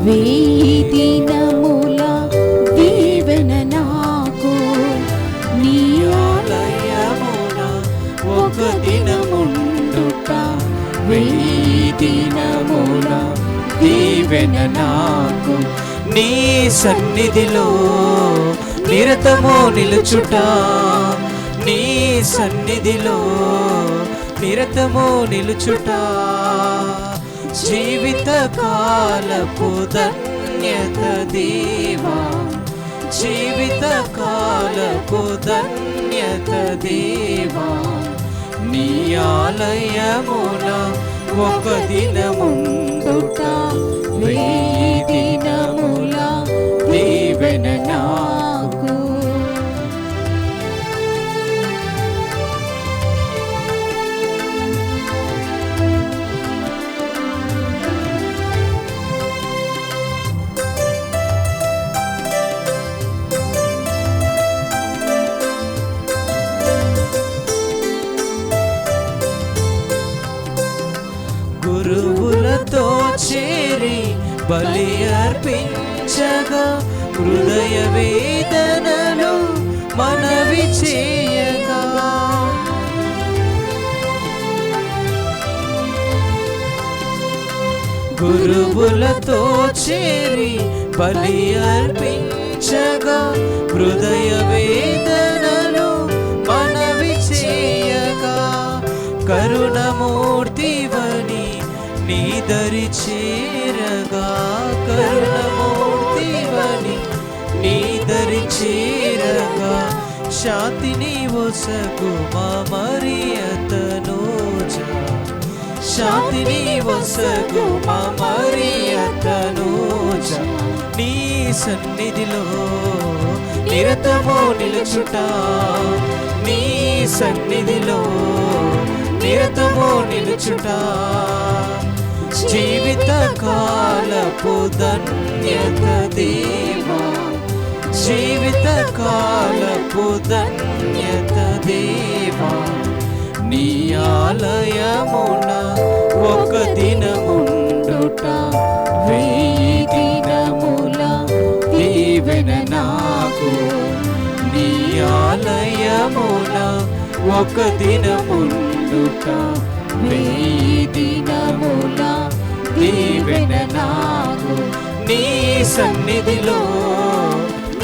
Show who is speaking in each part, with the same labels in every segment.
Speaker 1: వెయ్యి దినముల దీవెన నాకు, నీ ఆలయమున ఒక దినముండుట. వెయ్యి దినముల దీవెన నాకు, నీ సన్నిధిలో నిరతము నిలుచుట. నీ సన్నిధిలో నిరతము నిలుచుట. జీవిత కాలపు ధన్యత దేవా, జీవిత కాలపు ధన్యత దేవా, నీ ఆలయమున ఒక దినముండుట. వెయ్యి దినముల దీవెన నాకు. గురువులతో చేరి బలి అర్పించగా, హృదయ వేదనలు మనవి చేయగా, గురువులతో చేరి బలి అర్పించగా, హృదయ వేదనలు మనవి చేయగా, కరుణమూర్తివని నీ దరి చేరగా, కరుణమూర్తివని నీ దరి చేరగా, శాంతిని ఒసగు మా మరియతనూజ, శాంతిని ఒసగు మా మరియతనూజ, నీ సన్నిధిలో నిరతము నిలుచుట. నీ సన్నిధిలో నిరతము నిలుచుట. జీవిత కాలపు ధన్యత దేవా, జీవిత కాలపు ధన్యత దేవా, నీ ఆలయమున ఒక దినముండుట. వెయ్యి దినముల దీవెన నాకు, నీ ఆలయమున ఒక దినముండుట. వెయ్యి దినముల దీవెన నాకు, నీ సన్నిధిలో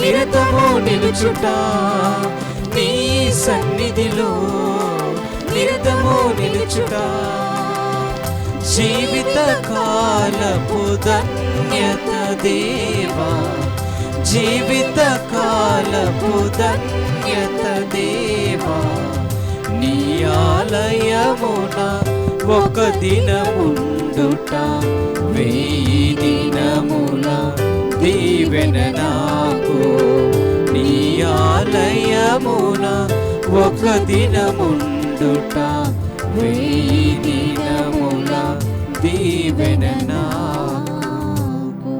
Speaker 1: నిరతము నిలుచుట. నీ సన్నిధిలో నిరతము నిలుచుట. జీవిత కాలపు ధన్యత దేవా, జీవిత కాలపు ధన్యత దేవా, నీ ఆలయమున ఒక దినముండుట. వెయ్యి దినముల దీవెన నాకు, నీ ఆలయమున ఒక దినముండుట. వెయ్యి దినముల దీవెన నాకు.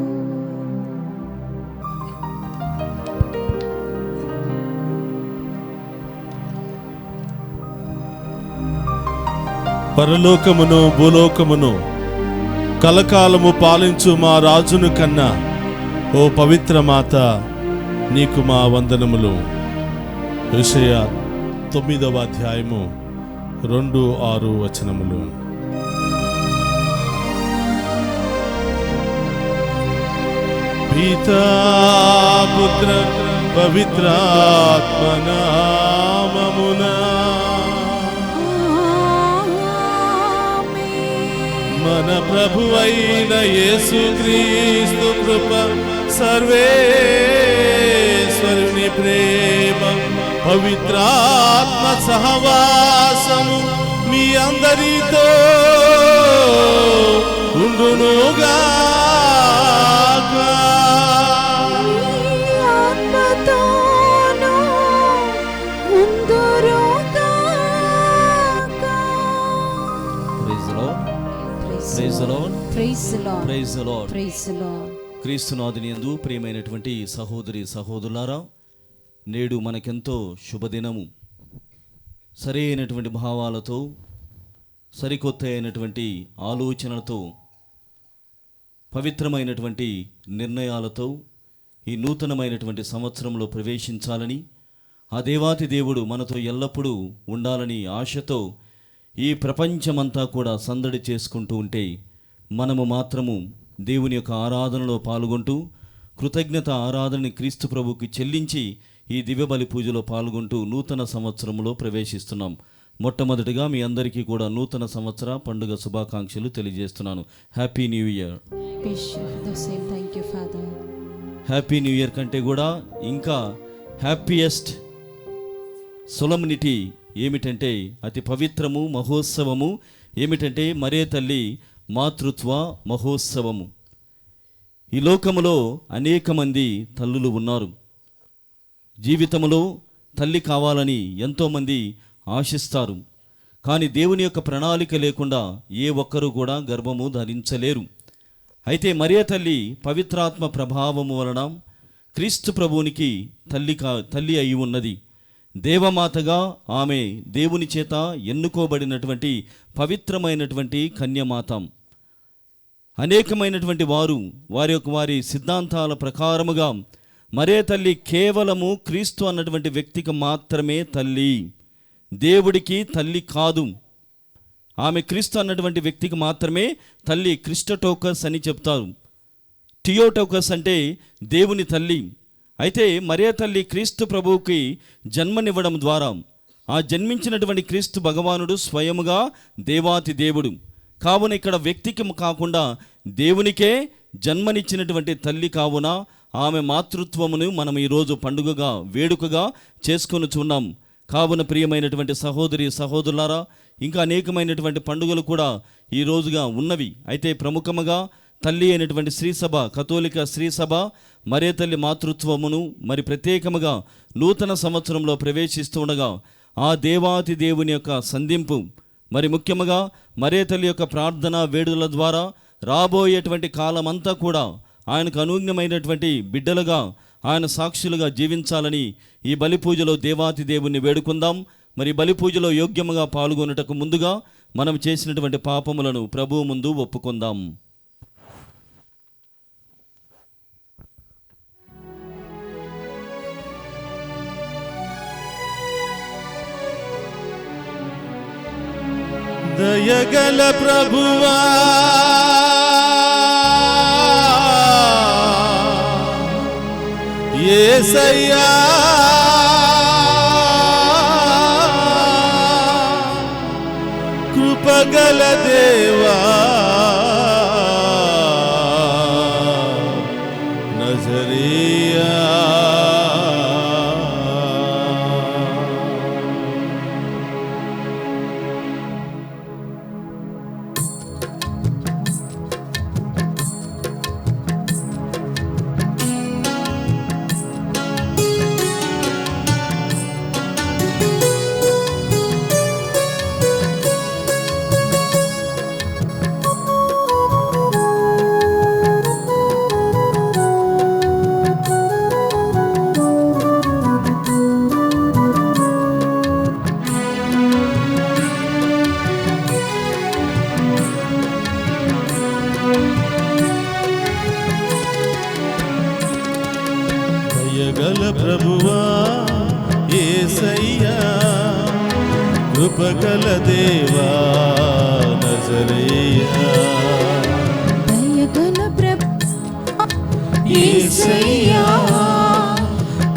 Speaker 2: పరలోకమును భూలోకమును కలకాలము పాలించు మా రాజును కన్నా ఓ పవిత్ర మాత, నీకు మా వందనములు. యెషయా 9వ అధ్యాయము 2-6 వచనములు. పితా పుత్ర పవిత్రాత్మ నామమున మన ప్రభువైన యేసుక్రీస్తు కృప, సర్వేశ్వరుని ప్రేమ, పవిత్రాత్మ సహవాసము మీ అందరితో ఉండునుగాక.
Speaker 3: క్రీస్తునాథుని యందు ప్రియమైనటువంటి సహోదరి సహోదరులారా, నేడు మనకెంతో శుభదినము. సరైనటువంటి భావాలతో, సరికొత్త అయినటువంటి ఆలోచనలతో పవిత్రమైనటువంటి నిర్ణయాలతో ఈ నూతనమైనటువంటి సంవత్సరంలో ప్రవేశించాలని, ఆ దేవాతి దేవుడు మనతో ఎల్లప్పుడూ ఉండాలని ఆశతో ఈ ప్రపంచమంతా కూడా సందడి చేసుకుంటూ ఉంటే, మనము మాత్రము దేవుని యొక్క ఆరాధనలో పాల్గొంటూ కృతజ్ఞత ఆరాధనని క్రీస్తు ప్రభువుకి చెల్లించి ఈ దివ్యబలి పూజలో పాల్గొంటూ నూతన సంవత్సరంలో ప్రవేశిస్తున్నాం. మొట్టమొదటిగా మీ అందరికీ కూడా నూతన సంవత్సర పండుగ శుభాకాంక్షలు తెలియజేస్తున్నాను. Happy new year. Happy new year కంటే కూడా ఇంకా హ్యాపీయెస్ట్ సొలమ్నిటీ ఏమిటంటే, అతి పవిత్రము మహోత్సవము ఏమిటంటే మరియ తల్లి మాతృత్వ మహోత్సవము. ఈ లోకములో అనేక మంది తల్లులు ఉన్నారు. జీవితంలో తల్లి కావాలని ఎంతోమంది ఆశిస్తారు. కానీ దేవుని యొక్క ప్రణాళిక లేకుండా ఏ ఒక్కరూ కూడా గర్భము ధరించలేరు. అయితే మరియ తల్లి పవిత్రాత్మ ప్రభావము వలన క్రీస్తు ప్రభువునికి తల్లి అయి ఉన్నది. దేవమాతగా ఆమె దేవుని చేత ఎన్నుకోబడినటువంటి పవిత్రమైనటువంటి కన్యమాత. అనేకమైనటువంటి వారి సిద్ధాంతాల ప్రకారముగా మరియ తల్లి కేవలము క్రీస్తు అన్నటువంటి వ్యక్తికి మాత్రమే తల్లి, దేవుడికి తల్లి కాదు. ఆమె క్రీస్తు అన్నటువంటి వ్యక్తికి మాత్రమే తల్లి. క్రిస్టోటోకస్ అని చెప్తారు. థియోటోకస్ అంటే దేవుని తల్లి. అయితే మరియ తల్లి క్రీస్తు ప్రభువుకి జన్మనివ్వడం ద్వారా ఆ జన్మించినటువంటి క్రీస్తు భగవానుడు స్వయముగా దేవాతి దేవుడు. కావున ఇక్కడ వ్యక్తికి కాకుండా దేవునికే జన్మనిచ్చినటువంటి తల్లి కావున ఆమె మాతృత్వమును మనం ఈరోజు పండుగగా వేడుకగా చేసుకొనుచున్నాం. కావున ప్రియమైనటువంటి సహోదరి సహోదరులారా, ఇంకా అనేకమైనటువంటి పండుగలు కూడా ఈ రోజుగా ఉన్నవి. అయితే ప్రముఖముగా తల్లి అయినటువంటి శ్రీసభ, కథోలిక శ్రీసభ మరియ తల్లి మాతృత్వమును మరి ప్రత్యేకముగా నూతన సంవత్సరంలో ప్రవేశిస్తుండగా ఆ దేవాతి దేవుని యొక్క సంధింపు, మరి ముఖ్యముగా మరియ తల్లి యొక్క ప్రార్థన వేడుకల ద్వారా రాబోయేటువంటి కాలమంతా కూడా ఆయనకు అనుగుణమైనటువంటి బిడ్డలుగా, ఆయన సాక్షులుగా జీవించాలని ఈ బలి పూజలో దేవాతి దేవుణ్ణి వేడుకుందాం. మరి బలి పూజలో యోగ్యముగా పాల్గొనుటకు ముందుగా మనం చేసినటువంటి పాపములను ప్రభువు ముందు ఒప్పుకుందాం.
Speaker 2: దయగల ప్రభువా, యేసయ్యా, కృపగల దేవా, నజరేయా, దయగల ప్రభువా, యేసయ్యా, కృపగల దేవా, నజరేయా.
Speaker 1: దయగల యేసయ్యా,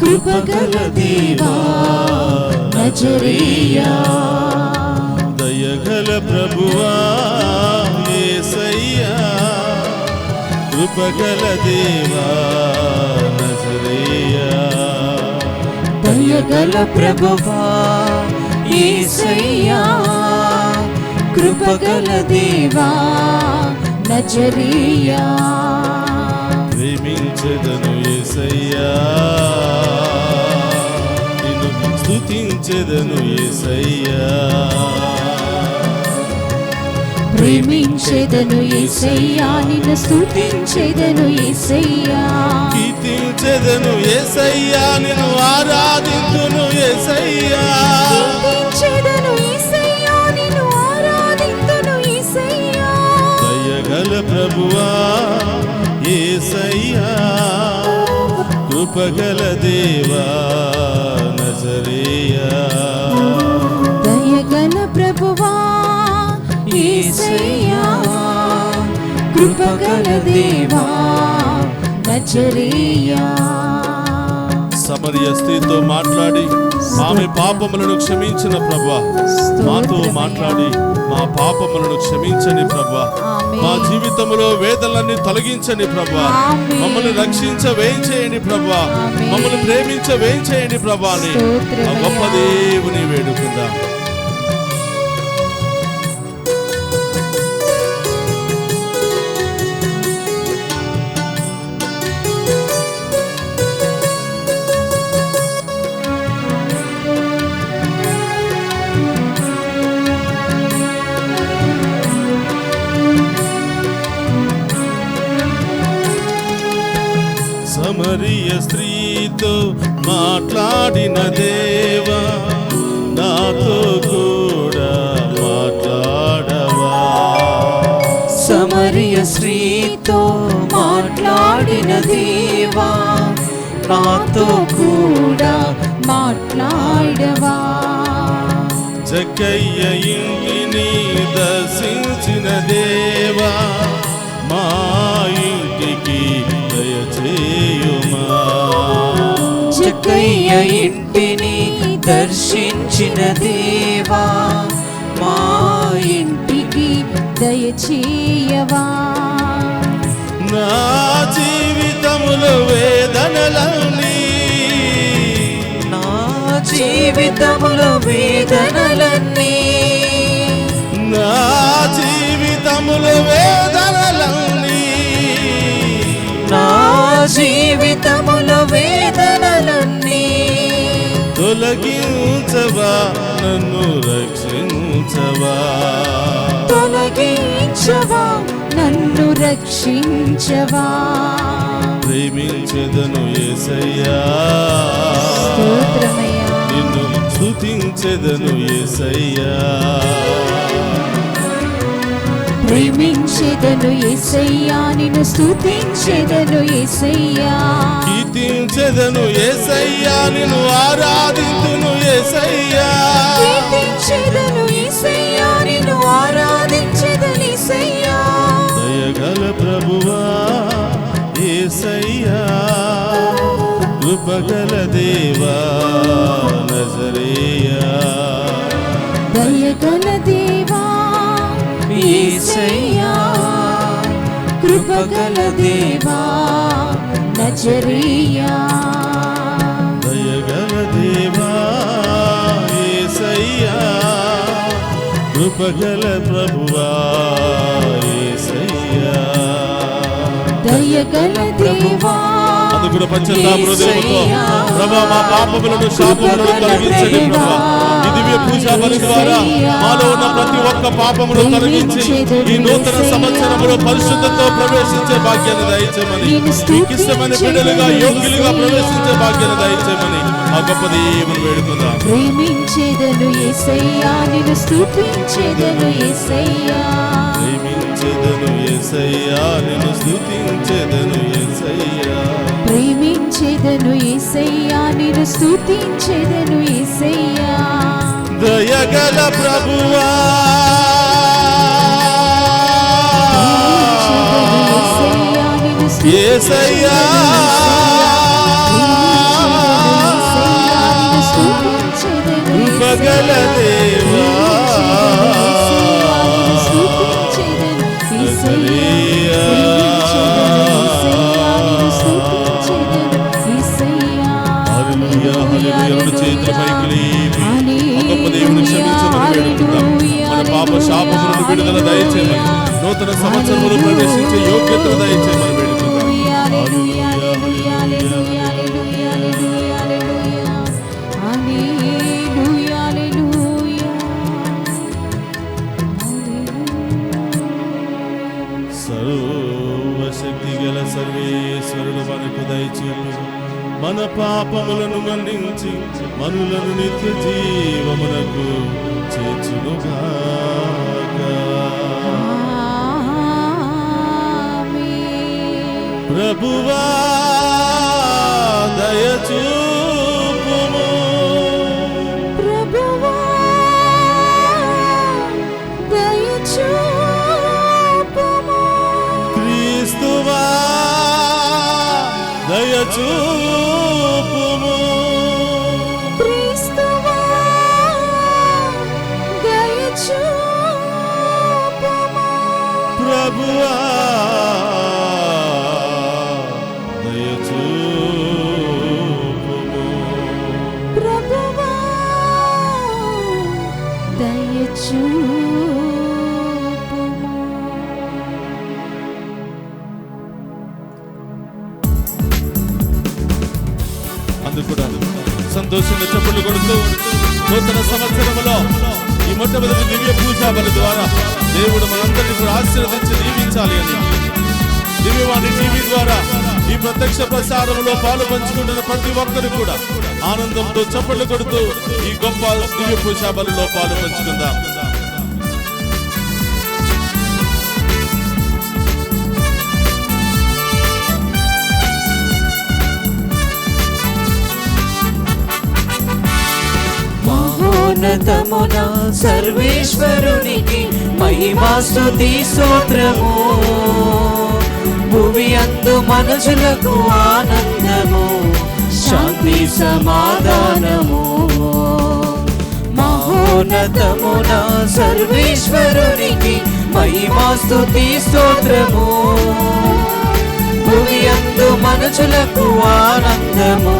Speaker 1: కృపగల దేవా, నజరేయా.
Speaker 2: దయగల ప్రభువా, యేసయ్యా, కృపగల దేవా, నజరేయా.
Speaker 1: దయగల ప్రభువా, యేసయ్యా, కృపగల దేవా, నజరేయా.
Speaker 2: ప్రేమించెదను యేసయ్యా, నిన్ను స్తుతించెదను యేసయ్యా.
Speaker 1: ప్రేమించెదను యేసయ్యా, నిన్ను స్తుతించెదను యేసయ్యా.
Speaker 2: కీర్తించెదను యేసయ్యా, నిన్ను ఆరాధింతును యేసయ్యా.
Speaker 1: కీర్తించెదను యేసయ్యా, నిన్ను ఆరాధింతును యేసయ్యా.
Speaker 2: దయగల ప్రభువా, యేసయ్యా కృపగల దేవా నజరేయా
Speaker 1: దయగల ప్రభువా యేసయ్యా కృపగల దేవా నజరేయా.
Speaker 2: సమరయ స్త్రీతో మాట్లాడి ఆమె పాపములను క్షమించిన ప్రభువా, మాతో మాట్లాడి మా పాపములను క్షమించని ప్రభువా, మా జీవితంలో వేదనలన్నీ తొలగించండి ప్రభువా, మమ్మల్ని రక్షించ వేయించేయండి ప్రభువా, మమ్మల్ని ప్రేమించ వేయించేయండి ప్రభువా అని ఆ గొప్ప దేవుని వేడుకుందాం. సమరయ స్త్రీతో మాట్లాడిన దేవా నాతో కూడా మాట్లాడవా.
Speaker 1: సమరయ స్త్రీతో మాట్లాడిన దేవా నాతో కూడా మాట్లాడవా.
Speaker 2: జక్కయ్య ఇంటిని దర్శించిన దేవా మా ఇంటికి దయచేయుమా.
Speaker 1: జక్కయ్య ఇంటిని దర్శించిన దేవా మా ఇంటికి దయచేయవా.
Speaker 2: నా జీవితములో వేదనలన్నీ
Speaker 1: నా జీవితములో వేదనలన్నీ
Speaker 2: నా జీవితములో వేదనలన్నీ
Speaker 1: నా జీవితములో వేదనలన్నీ
Speaker 2: తొలగించవా నన్ను రక్షించవా.
Speaker 1: తొలగించవా నన్ను రక్షించవా.
Speaker 2: ప్రేమించెదను యేసయ్యా
Speaker 1: స్తోత్రమయ్యా.
Speaker 2: నిన్ను స్తుతించెదను యేసయ్యా.
Speaker 1: ప్రేమించెదను యేసయ్యా నిన్ను స్తుతించెదను యేసయ్యా.
Speaker 2: కీర్తించెదను యేసయ్యా నిన్ను ఆరాధింతును యేసయ్యా.
Speaker 1: కీర్తించెదను యేసయ్యా నిన్ను ఆరాధించెదను యేసయ్యా.
Speaker 2: దయగల ప్రభువా యేసయ్యా కృపగల దేవా నజరేయా.
Speaker 1: దయగల దేవా యేసయ్యా కృపగల దేవా నజరేయా.
Speaker 2: దయగల దేవా యేసయ్యా కృపగల ప్రభువా యేసయ్యా.
Speaker 1: దయగల దేవా
Speaker 2: అది కూడా పశ్చాత్తాప హృదయముతో ప్రభా మా పాపములను శాపములను తొలగించండి ప్రభా. ఈ దివ్య పూజా బలి ద్వారా మాలో ఉన్న ప్రతి ఒక్క పాపమును తొలగించి ఈ నూతన సంవత్సరములో పరిశుద్ధతో ప్రవేశించే భాగ్యాన్ని దయచేయమని, మీకు ఇష్టమైన బిడ్డలుగా యోగ్యులుగా ప్రవేశించే భాగ్యాన్ని దయచేయమని ఆ గొప్ప దేవుని వేడుకుందాం.
Speaker 1: ప్రేమించెదను యేసయ్యా నిన్ను స్తుతించెదను యేసయ్యా.
Speaker 2: ప్రేమించెదను యేసయ్యా నిన్ను స్తుతించెదను యేసయ్యా.
Speaker 1: ప్రేమించెదను యేసయ్యా నిన్ను స్తుతించెదను యేసయ్యా.
Speaker 2: దయగల ప్రభువా యేసయ్యా కృపగల దేవా నజరేయా. హల్లెలూయా హల్లెలూయా. రెండు చేతుల పైకి లేపి ఆ గొప్ప దేవుని క్షమించమని వేడుకుందాం. మన పాప శాపములను విడుదల దయచేయమని, నూతన సంవత్సరములో ప్రవేశించే యోగ్యతను దయచేయమని వేడుకుందాం. హల్లెలూయా హల్లెలూయా. సర్వశక్తి గల సర్వేశ్వరుడు మనకు దయచేయు మన పాపములను మన్నించి మనులను నిత్య జీవమునకు చేర్చునుగాక. ప్రభువా దయచూపుము,
Speaker 1: ప్రభువా దయచూపుము,
Speaker 2: క్రీస్తువా దయచూపుము,
Speaker 1: క్రీస్తువా దయచూపుము,
Speaker 2: ప్రభువా
Speaker 1: ప్రభువా దయచూపుము.
Speaker 2: అందుకు కూడా సంతోషంగా చప్పులు కొడుతూ నూతన సంవత్సరంలో ఈ మొట్టమొదటి దివ్య పూజా బలి ద్వారా దేవుడు మనందరినీ కూడా ఆశీర్వదించి దీవించాలి అని దివ్యవాణి టీవీ ద్వారా ఈ ప్రత్యక్ష ప్రసారంలో పాలు పంచుకుంటున్న ప్రతి ఒక్కరు కూడా ఆనందంతో చప్పట్లు కొడుతూ ఈ గొప్ప దివ్య పూజా బలిలో పాలు పంచుకుందాం.
Speaker 4: మహోన్నతమున సర్వేశ్వరునికి మహిమాస్తుతి స్తోత్రము, భూమి అందు మనుషులకు ఆనందము, శాంతి సమాధానము. మహోన్నతమున సర్వేశ్వరునికి మహిమాస్తుతి స్తోత్రము, భూమి అందు మనుషులకు ఆనందము,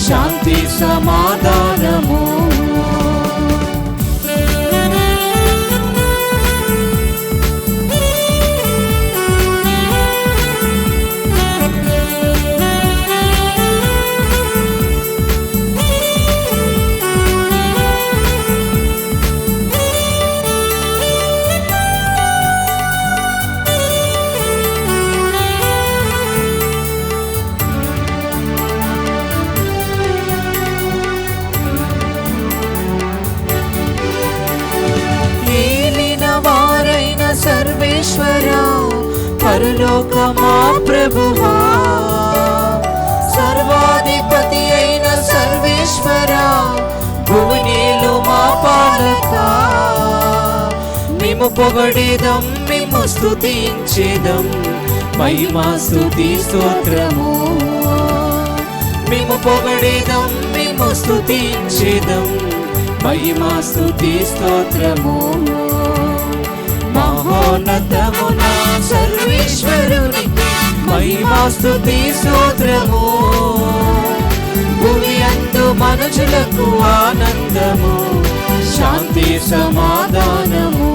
Speaker 4: శాంతి సమాధానము. సర్వేశ్వరా పరలోక మా ప్రభువా, సర్వాధిపతి అయిన సర్వేశ్వరా భువనేలు మా పాలక, మేము పొగడేదం మేము స్తుతించేదం, మహిమా స్తుతి స్తోత్రము. మేము పొగడేదం మేము స్తుతించేదం, మహిమా స్తుతి స్తోత్రము. మహోన్నతమున సర్వేశ్వరునికి మహిమాస్తుతి స్తోత్రము, భూమి అందు మనుషులకు ఆనందము, శాంతి సమాధానము.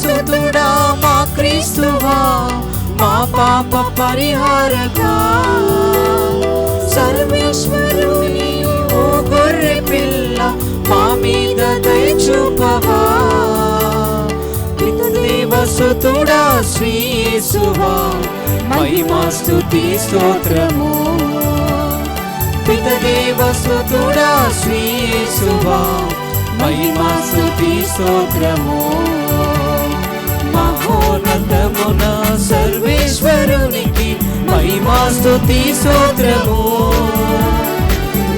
Speaker 4: సుతుడా మా క్రీస్తువా, మా పాప పరిహారగా, సర్వేశ్వరుని ఓ గొర్రె పిల్ల మా మీద దయ చూపవా. దేవసుతుడా శ్రీ యేసువా, మహిమా స్తుతి స్తోత్రము. పితదేవసుతుడా శ్రీ యేసువా, మహిమా స్తుతి స్తోత్రము. మహోన్నతమున సర్వేశ్వరునికి మహిమా స్తుతి స్తోత్రము,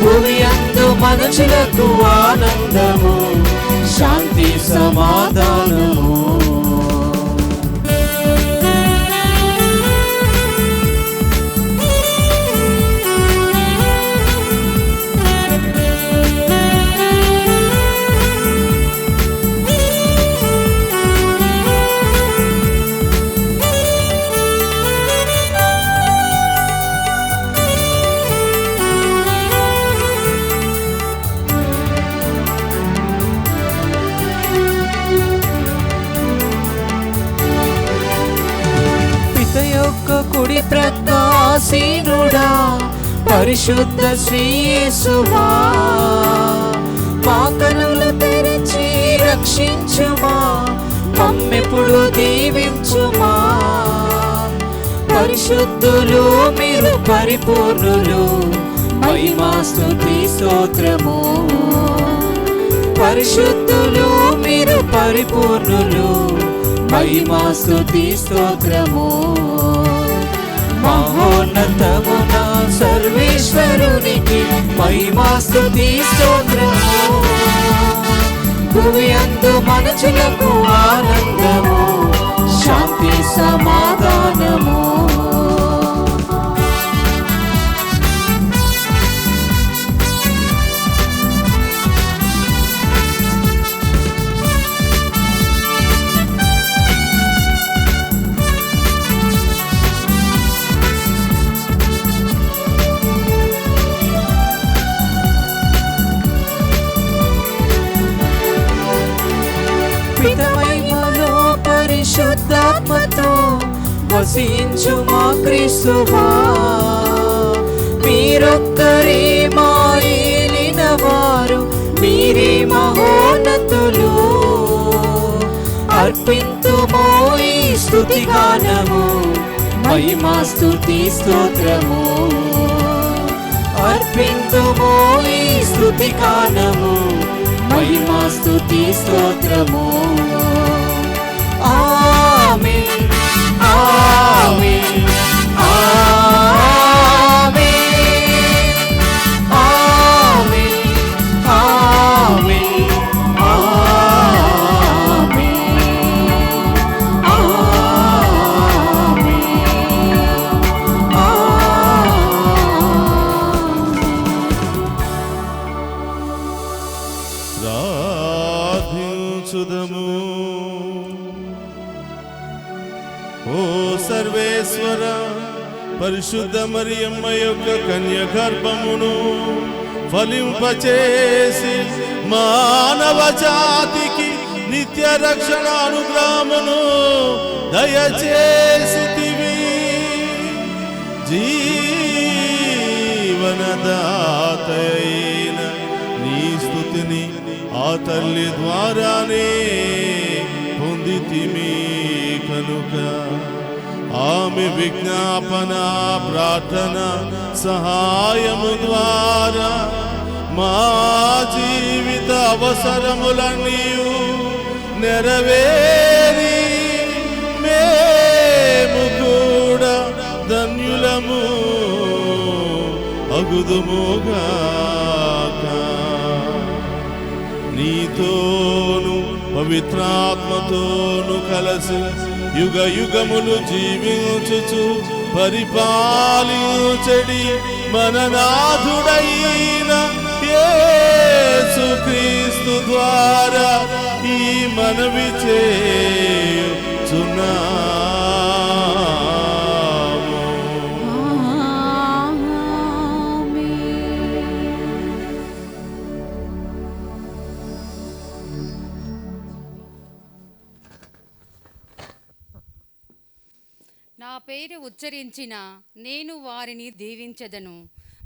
Speaker 4: భూమి అందు మనుషులకు ఆనందము, శాంతి సమాధానము. పిత యొక్క కుడి ప్రక్క ఆసీనుడా, పరిశుద్ధ శ్రీ యేసువా, మా కనులు తెరిచి రక్షించుమా, మమ్మెప్పుడు దీవించుమా. పరిశుద్ధులు మీరు పరిపూర్ణులు, మహిమా స్తుతి స్తోత్రము. పరిశుద్ధులు మీరు పరిపూర్ణులు, మహిమా స్తుతి స్తోత్రము. మహోన్నతమున సర్వేశ్వరునికి మహిమా స్తుతి స్తోత్రము. భూమి అందు మనుషులకు ఆనందము, శాంతి సమాధానము. పితమహిమలో పరిశుద్ధాత్మతో వసించు మా క్రీస్తువా, మీరొక్కరే మా ఏలిన వారు, మీరే మహోన్నతులు. అర్పింతుమో ఈ స్తుతి గానము, మహిమా స్తుతి స్తోత్రము. అర్పింతుమో ఈ స్తుతి గానము, మహిమా స్తుతి స్తోత్రము. ఆమేన్ ఆమేన్ ఆమేన్ ఆమేన్ ఆమేన్
Speaker 2: ప్రార్థించుదము. ఓ సర్వేశ్వర, పరిశుద్ధ మరియమ్మ యొక్క కన్య గర్భమును ఫలింపచేసి మానవ జాతికి నిత్య రక్షణ అనుగ్రహమును దయచేసితివి. జీవనదాతైన నీ స్తుతిని ఆ తల్లి ద్వారానే పొందితిమి కనుక ఆమె విజ్ఞాపన ప్రార్థన సహాయము ద్వారా మా జీవిత అవసరములన్నీ నెరవేరి మేము కూడా ధన్యులము అగుదుముగాక. నీతోను పవిత్రాత్మతోను కలసి యుగ యుగములు జీవించుచు పరిపాలించడి మన నాథుడైన యేసుక్రీస్తు ద్వారా ఈ మనవి చేయుచున్నాము.
Speaker 5: నా పేరు ఉచ్చరించిన నేను వారిని దీవించెదను.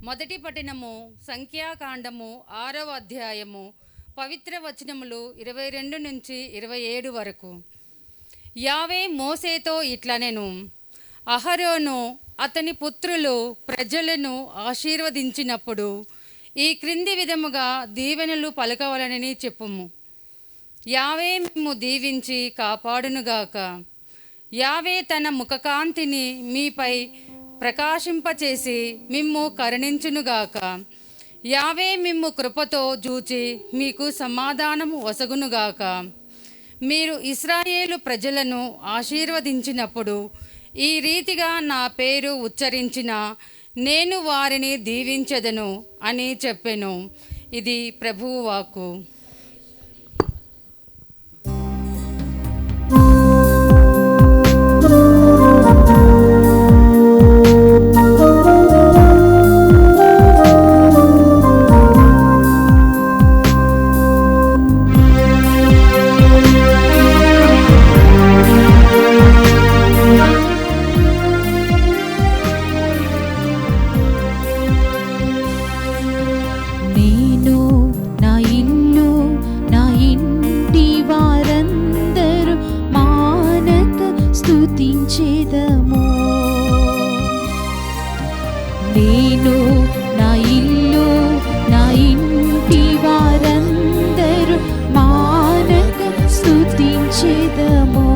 Speaker 5: మొదటి పట్టణము సంఖ్యాకాండము 6వ అధ్యాయము పవిత్ర వచనములు 22 నుంచి 27 వరకు. యావే మోసేతో ఇట్లనెను, అహరోను అతని పుత్రులు ప్రజలను ఆశీర్వదించినప్పుడు ఈ క్రింది విధముగా దీవెనలు పలకవలనని చెప్పుము. యావే మిమ్ము దీవించి కాపాడునుగాక. యావే తన ముఖకాంతిని మీపై ప్రకాశింపచేసి మిమ్ము కరుణించునుగాక. యావే మిమ్ము కృపతో జూచి మీకు సమాధానము వసగునుగాక. మీరు ఇశ్రాయేలు ప్రజలను ఆశీర్వదించినప్పుడు ఈ రీతిగా నా పేరు ఉచ్చరించిన నేను వారిని దీవించెదను అని చెప్పెను. ఇది ప్రభువు వాక్కు.
Speaker 1: స్తుతించెదము. నేను నా ఇల్లు నా ఇంటి వారందరూ మానక స్తుతించెదము.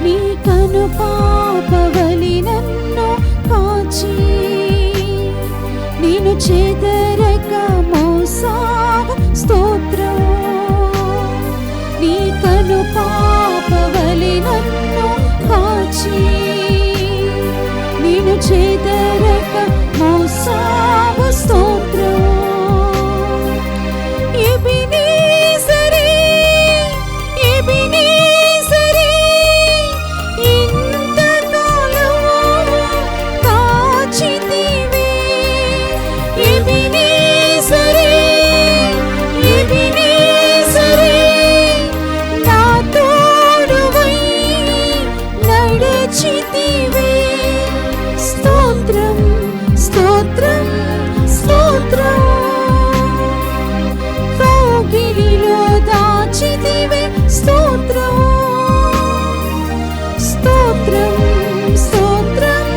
Speaker 1: నీ కను పాపవలి నన్ను కాచి నేను చెదరక మోసావు స్తోత్రం. నీ కను పాపవలి నన్ను కాచి నేను చెదరక మోసావు స్తోత్రం. ఎబినేజరే ఎబినేజరే ఇంతకాలము కాచితివే. ఎబినేజరే ఎబినేజరే నా తోడువై నడిచితివే. స్తోత్రం స్తోత్రం స్తోత్రం. కౌగిలిలో దాచితివే. స్తోత్రం స్తోత్రం స్తోత్రం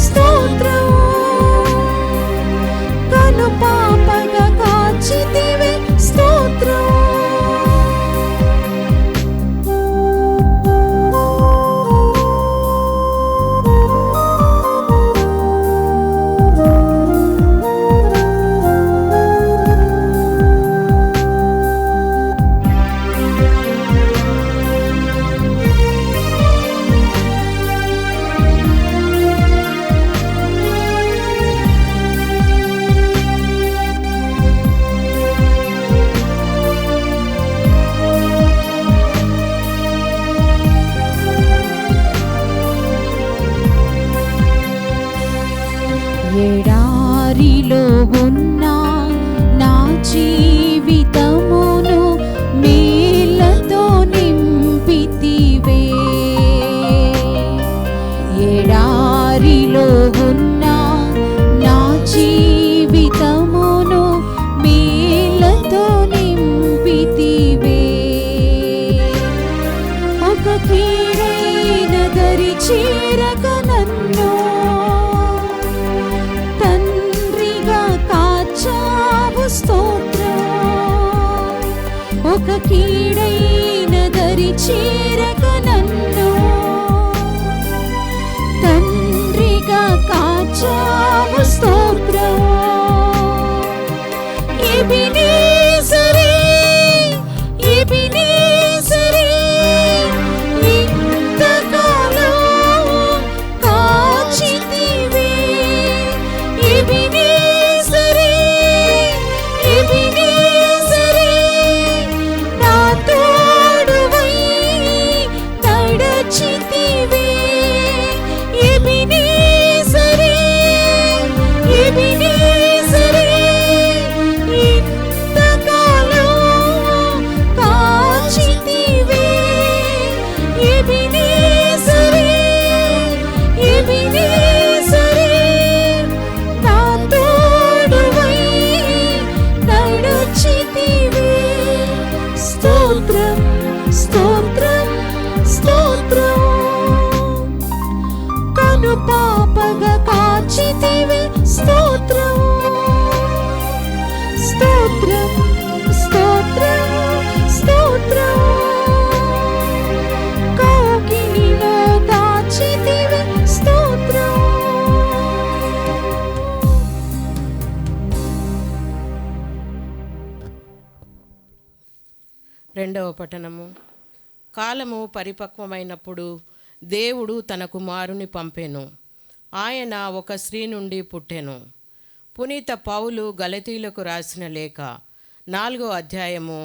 Speaker 1: స్తోత్రం. కను పాపగా కాచితివే. స్తోత్రం. ఎడారిలో ఉన్న నా జీవితమును మేలతో నింపితివే. ఎడారిలో ఉన్న నా జీవితమును మేలతో నింపితివే. ఒక కీడైన దరి చేరక నన్ను తండ్రిగా కాచావు. స్తోత్రం. ఒక కీడైన దరి చేరక నన్ను తండ్రిగా కాచావు. స్తోత్రం. ఎబినేజరే ఎబినేజరే ఇంతకాలం కాచితివే. ఎబినేజరే ఎబినేజరే నా తోడువై నడిచితివే. ఎబినేజరే ఎబినేజరే ఇంతకాలం కాచితివే. ఎబినేజరే ఎబినేజరే నా తోడువై నడిచితివే. స్తోత్రం స్తోత్రం స్తోత్రం. కను పాపగా కాచితివే. స్తోత్రం స్తోత్రం స్తోత్రం స్తోత్రం. కౌగిలిలో దాచితివే. స్తోత్రం.
Speaker 6: రెండవ పఠనము. కాలము పరిపక్వమైనప్పుడు దేవుడు తన కుమారుని పంపెను. ఆయన ఒక స్త్రీ నుండి పుట్టెను. పునీత పౌలు గలతీలకు రాసిన లేఖ 4వ అధ్యాయము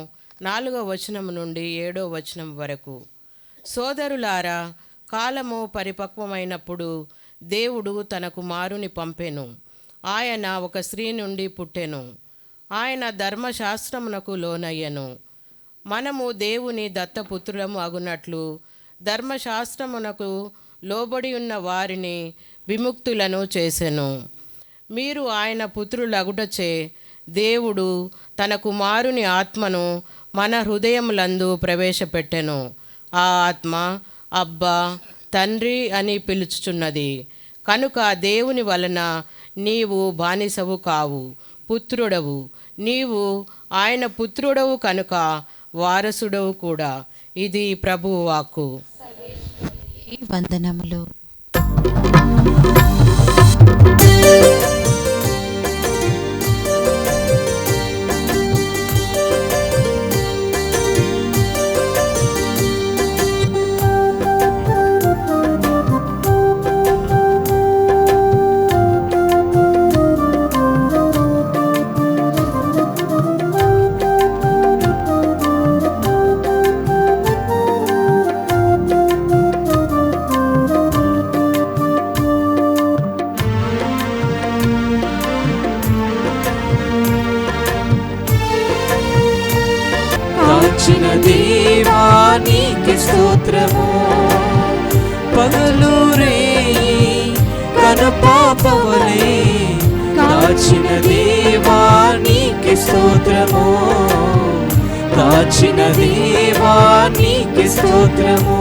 Speaker 6: 4వ వచనం నుండి 7వ వచనం వరకు. సోదరులారా, కాలము పరిపక్వమైనప్పుడు దేవుడు తన కుమారుని పంపెను. ఆయన ఒక స్త్రీ నుండి పుట్టెను. ఆయన ధర్మశాస్త్రమునకు లోనయ్యను. మనము దేవుని దత్తపుత్రులము అగునట్లు ధర్మశాస్త్రమునకు లోబడి ఉన్న వారిని విముక్తులను చేసెను. మీరు ఆయన పుత్రులగుటచే దేవుడు తన కుమారుని ఆత్మను మన హృదయములందు ప్రవేశపెట్టెను. ఆ ఆత్మ అబ్బా తండ్రి అని పిలుచుచున్నది. కనుక దేవుని వలన నీవు బానిసవు కావు, పుత్రుడవు. నీవు ఆయన పుత్రుడవు కనుక వారసుడవు కూడా. ఇది ప్రభువు వాక్కు.
Speaker 1: వందనములు.
Speaker 4: కాచిన దేవా నీకే స్తోత్రము, పగలు రేయి కనుపాపవలే కాచిన దేవా నీకే స్తోత్రము, కాచిన దేవా నీకే స్తోత్రము.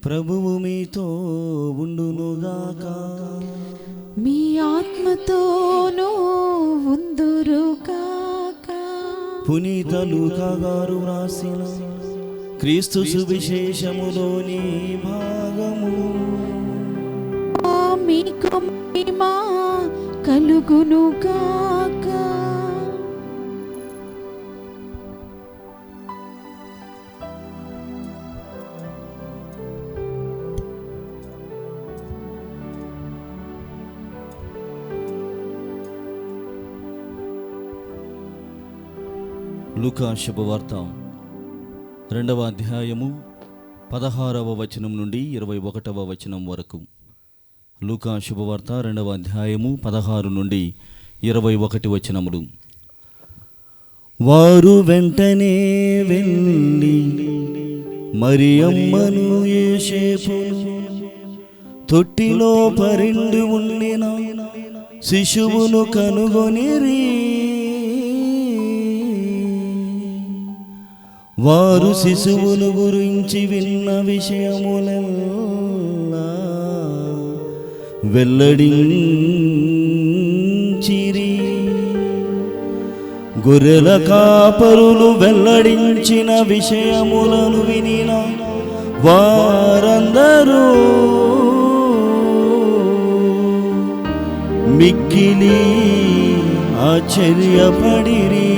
Speaker 3: ప్రభువు మీతో ఉండునుగాక.
Speaker 1: మీ ఆత్మతోనూ ఉందురుగాక.
Speaker 3: పునీత లూకా గారు వ్రాసిన క్రీస్తు సువిశేషములోని భాగము.
Speaker 1: మీకు మహిమ కలుగునుగాక.
Speaker 3: లూకా శుభవార్త 2వ అధ్యాయము 16వ వచనం నుండి 21వ వచనం వరకు. లూకా శుభవార్త 2వ అధ్యాయము 16 నుండి 21 వచనములు. వారు వెంటనే వెళ్ళి మరియమ్మను యోసేపును తొట్టిలో పరిండి ఉండిన శిశువును కనుగొనిరి. వారు శిశువును గురించి విన్న విషయములెల్లా వెల్లడించిరి. గొర్రెల కాపరులు వెల్లడించిన విషయములను వినిన వారందరూ మిక్కిలి ఆశ్చర్యపడిరి.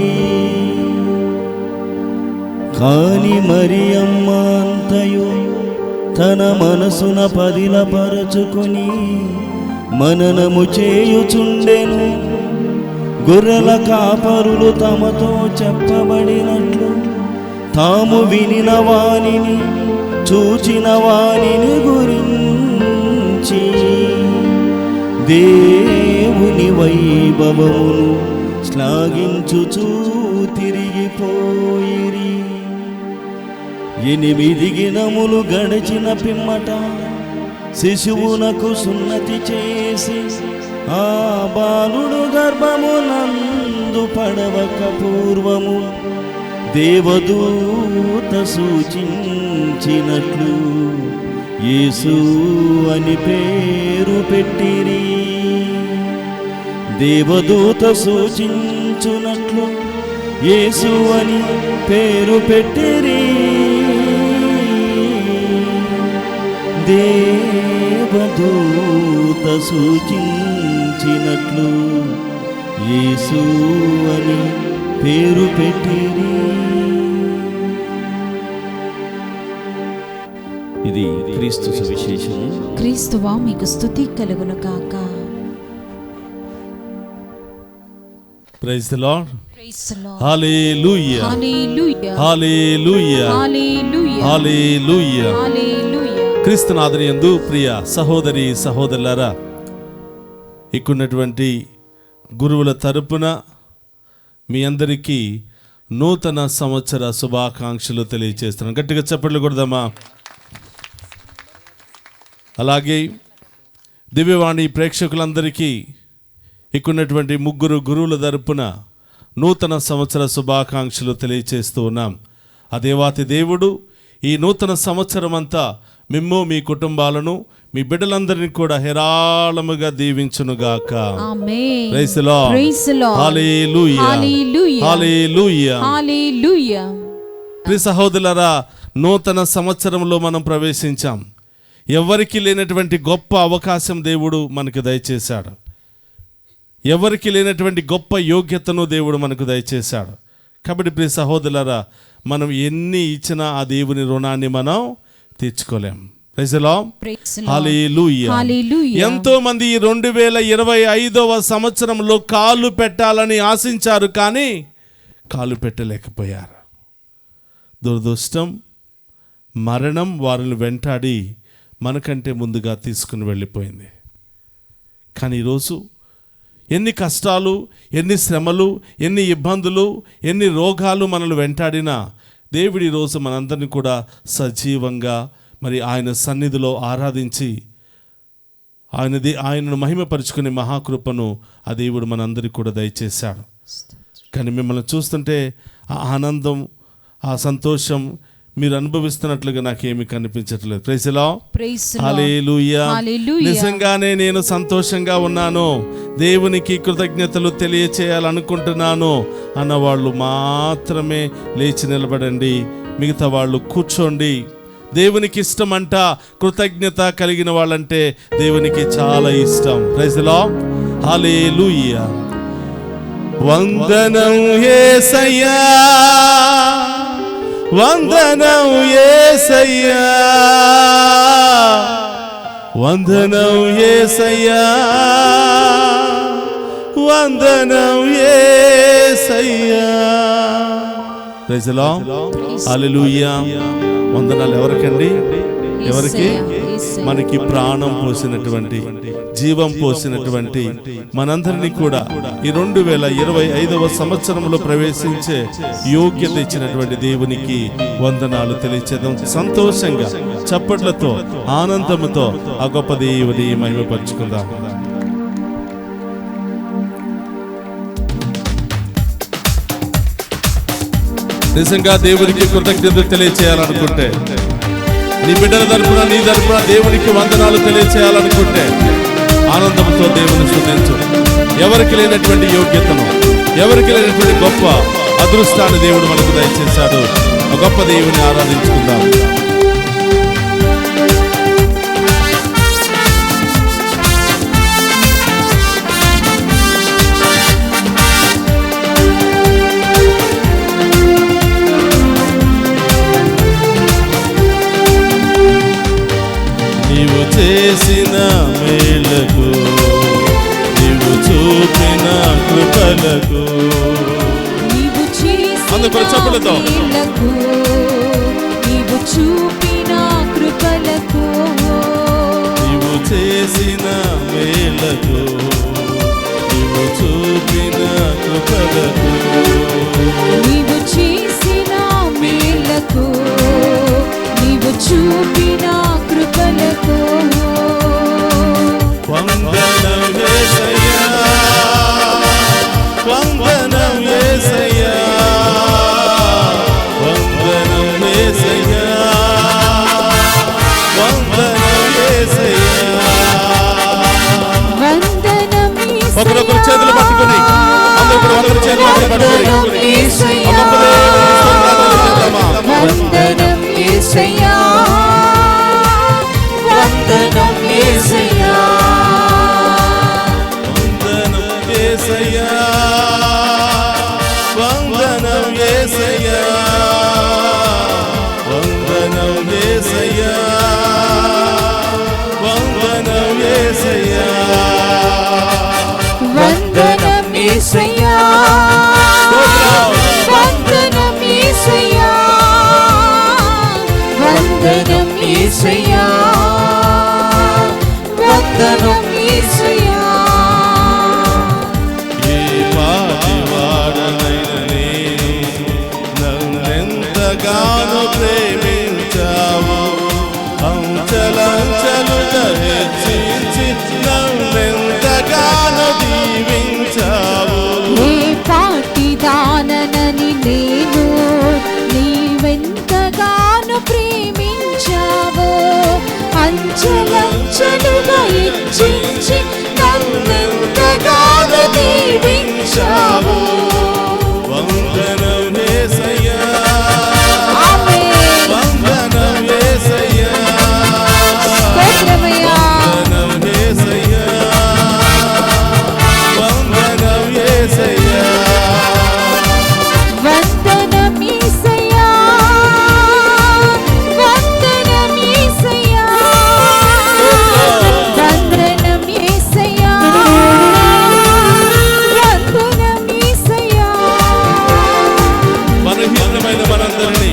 Speaker 3: కాని మరియమ్మ అంతయు తన మనసున పదిలపరచుకొని మననము చేయుచుండెను. గొర్రెల కాపరులు తమతో చెప్పబడినట్లు తాము వినిన వానిని చూచిన వానిని గురించి దేవుని వైభవమును శ్లాఘించుచూ తిరిగిపోయిరి. 8 దినములు గడిచిన పిమ్మట శిశువునకు సున్నతి చేసి ఆ బాలుడు గర్భమునందు పడవక పూర్వము దేవదూత సూచించినట్లు యేసు అని పేరు పెట్టిరి. దేవదూత సూచించునట్లు యేసు అని పేరు పెట్టిరి. దేవదూత సూచించినట్లు యేసు అని పేరు పెట్టిరి. ఇది క్రీస్తు సువిశేషము.
Speaker 1: క్రీస్తువా మీకు స్తుతి కలుగునుగాక.
Speaker 2: Praise the Lord.
Speaker 1: Praise the Lord.
Speaker 2: హల్లెలూయా.
Speaker 1: హల్లెలూయా.
Speaker 2: హల్లెలూయా.
Speaker 1: హల్లెలూయా.
Speaker 2: హల్లెలూయా.
Speaker 1: హల్లెలూయా.
Speaker 2: క్రీస్తునాథుని యందు ప్రియ సహోదరి సహోదరులారా, ఇక్కడున్నటువంటి గురువుల తరపున మీ అందరికీ నూతన సంవత్సర శుభాకాంక్షలు తెలియజేస్తున్నాను. గట్టిగా చప్పట్లు కొడదామా? అలాగే దివ్యవాణి ప్రేక్షకులందరికీ ఇక్కడున్నటువంటి 3 గురువుల తరపున నూతన సంవత్సర శుభాకాంక్షలు తెలియచేస్తూ ఉన్నాం. ఆ దేవాతి దేవుడు ఈ నూతన సంవత్సరం అంతా మిమ్ము, మీ కుటుంబాలను, మీ బిడ్డలందరినీ కూడా హేరాళముగా దీవించునుగాక.
Speaker 1: ఆమేన్.
Speaker 2: Praise the Lord.
Speaker 1: Praise the Lord.
Speaker 2: హల్లెలూయా.
Speaker 1: హల్లెలూయా.
Speaker 2: హల్లెలూయా.
Speaker 1: హల్లెలూయా.
Speaker 2: ప్రియ సహోదరులారా, నూతన సంవత్సరంలో మనం ప్రవేశించాం. ఎవరికి లేనటువంటి గొప్ప అవకాశం దేవుడు మనకు దయచేశాడు. ఎవరికి లేనటువంటి గొప్ప యోగ్యతను దేవుడు మనకు దయచేశాడు. కాబట్టి ప్రియ సహోదరులారా, మనం ఎన్ని ఇచ్చినా ఆ దేవుని రుణాన్ని మనం తీర్చుకోలేం. Praise the Lord. హల్లెలూయా.
Speaker 1: హల్లెలూయా.
Speaker 2: ఎంతో మంది ఈ 2025వ సంవత్సరంలో కాలు పెట్టాలని ఆశించారు, కానీ కాలు పెట్టలేకపోయారు. దురదృష్టం, మరణం వారిని వెంటాడి మనకంటే ముందుగా తీసుకుని వెళ్ళిపోయింది. కానీ ఈరోజు ఎన్ని కష్టాలు, ఎన్ని శ్రమలు, ఎన్ని ఇబ్బందులు, ఎన్ని రోగాలు మనల్ని వెంటాడినా దేవుడి రోజు మనందరినీ కూడా సజీవంగా మరి ఆయన సన్నిధిలో ఆరాధించి ఆయనను మహిమపరుచుకునే మహాకృపను ఆ దేవుడు మనందరికీ కూడా దయచేశాడు. కానీ మిమ్మల్ని చూస్తుంటే ఆ ఆనందం, ఆ సంతోషం మీరు అనుభవిస్తున్నట్లుగా నాకేమీ కనిపించట్లేదు. Praise the Lord. హల్లెలూయా. నిజంగానే నేను సంతోషంగా ఉన్నాను, దేవునికి కృతజ్ఞతలు తెలియచేయాలనుకుంటున్నాను అన్నవాళ్ళు మాత్రమే లేచి నిలబడండి. మిగతా వాళ్ళు కూర్చోండి. దేవునికి ఇష్టం అంట కృతజ్ఞత కలిగిన వాళ్ళంటే దేవునికి చాలా ఇష్టం. Praise the Lord. హల్లెలూయా. వందనం యేసయ్యా, వందనం యేసయ్యా, వందనం యేసయ్యా, వందనం యేసయ్యా. Praise the Lord. హల్లెలూయా. వందనాలు ఎవరికండి? ఎవరికి? మనకి ప్రాణం పోసినటువంటి, జీవం పోసినటువంటి మనందరినీ కూడా ఈ 2025వ సంవత్సరంలో ప్రవేశించే యోగ్యత ఇచ్చినటువంటి దేవునికి వందనాలు తెలియచేద్దాం. సంతోషంగా చప్పట్లతో, ఆనందముతో ఆ గొప్ప దేవుని మహిమపరుచుకుందాం. నిజంగా దేవునికి కృతజ్ఞతలు తెలియచేయాలనుకుంటే, నీ బిడ్డల తరపున, నీ తరపున దేవునికి వందనాలు తెలియచేయాలనుకుంటే ఆనందంతో దేవుని స్తుతించు. ఎవరికి లేనటువంటి యోగ్యతను, ఎవరికి లేనటువంటి గొప్ప అదృష్టాన్ని దేవుడు మనకు దయచేశాడు. ఆ గొప్ప దేవుని ఆరాధించుకుందాం. నీవు చేసిన మేలకు, నీవు చూపిన కృపలకు, అందుకు చప్పులతో
Speaker 1: నీవు చూపిన కృపలకు,
Speaker 2: నీవు చేసిన మేలకు, నీవు చూపిన కృపలకు,
Speaker 1: నీవు చేసిన మేలకు, నీవు చూపిన కృపలకు
Speaker 2: వందనం యేసయ్యా, వందనం యేసయ్యా, వందనం యేసయ్యా, వందనం యేసయ్యా. ఒకరొకరు చేతులు పట్టుకుని, అందరూ కూడా ఒకరి చేతులు పట్టుకుని
Speaker 4: వందనం యేసయ్యా, వందనం యేసయ్యా,
Speaker 2: వందనం యేసయ్యా, వందనం యేసయ్యా, వందనం యేసయ్యా, వందనం యేసయ్యా,
Speaker 4: వందనం యేసయ్యా, వందనం యేసయ్యా, వందనం యేసయ్యా, వందనం యేసయ్యా.
Speaker 2: ఏ పాపివాడనైన నేను నన్నెంతగానో ప్రేమించావు, అంచెలంచెలుగా హెచ్చించి నన్నెంతగానో దీవించావు.
Speaker 1: ఏ పాటి నేను నీవెంతగానో ప్రేమించావో అంచెలంచెలుగా ఇచ్చించి నన్నెంతగానో దీవించావో
Speaker 2: వందనం యేసయ్యా
Speaker 1: ఆమేన్
Speaker 2: వందనం యేసయ్యా
Speaker 1: స్తోత్రమయ్యా
Speaker 2: వందనం యేసయ్యా వందనం యేసయ్యా
Speaker 1: వందనం యేసయ్యా వందనం యేసయ్యా వందనం యేసయ్యా వందనం యేసయ్యా
Speaker 2: బలహీనమైన మనందరినీ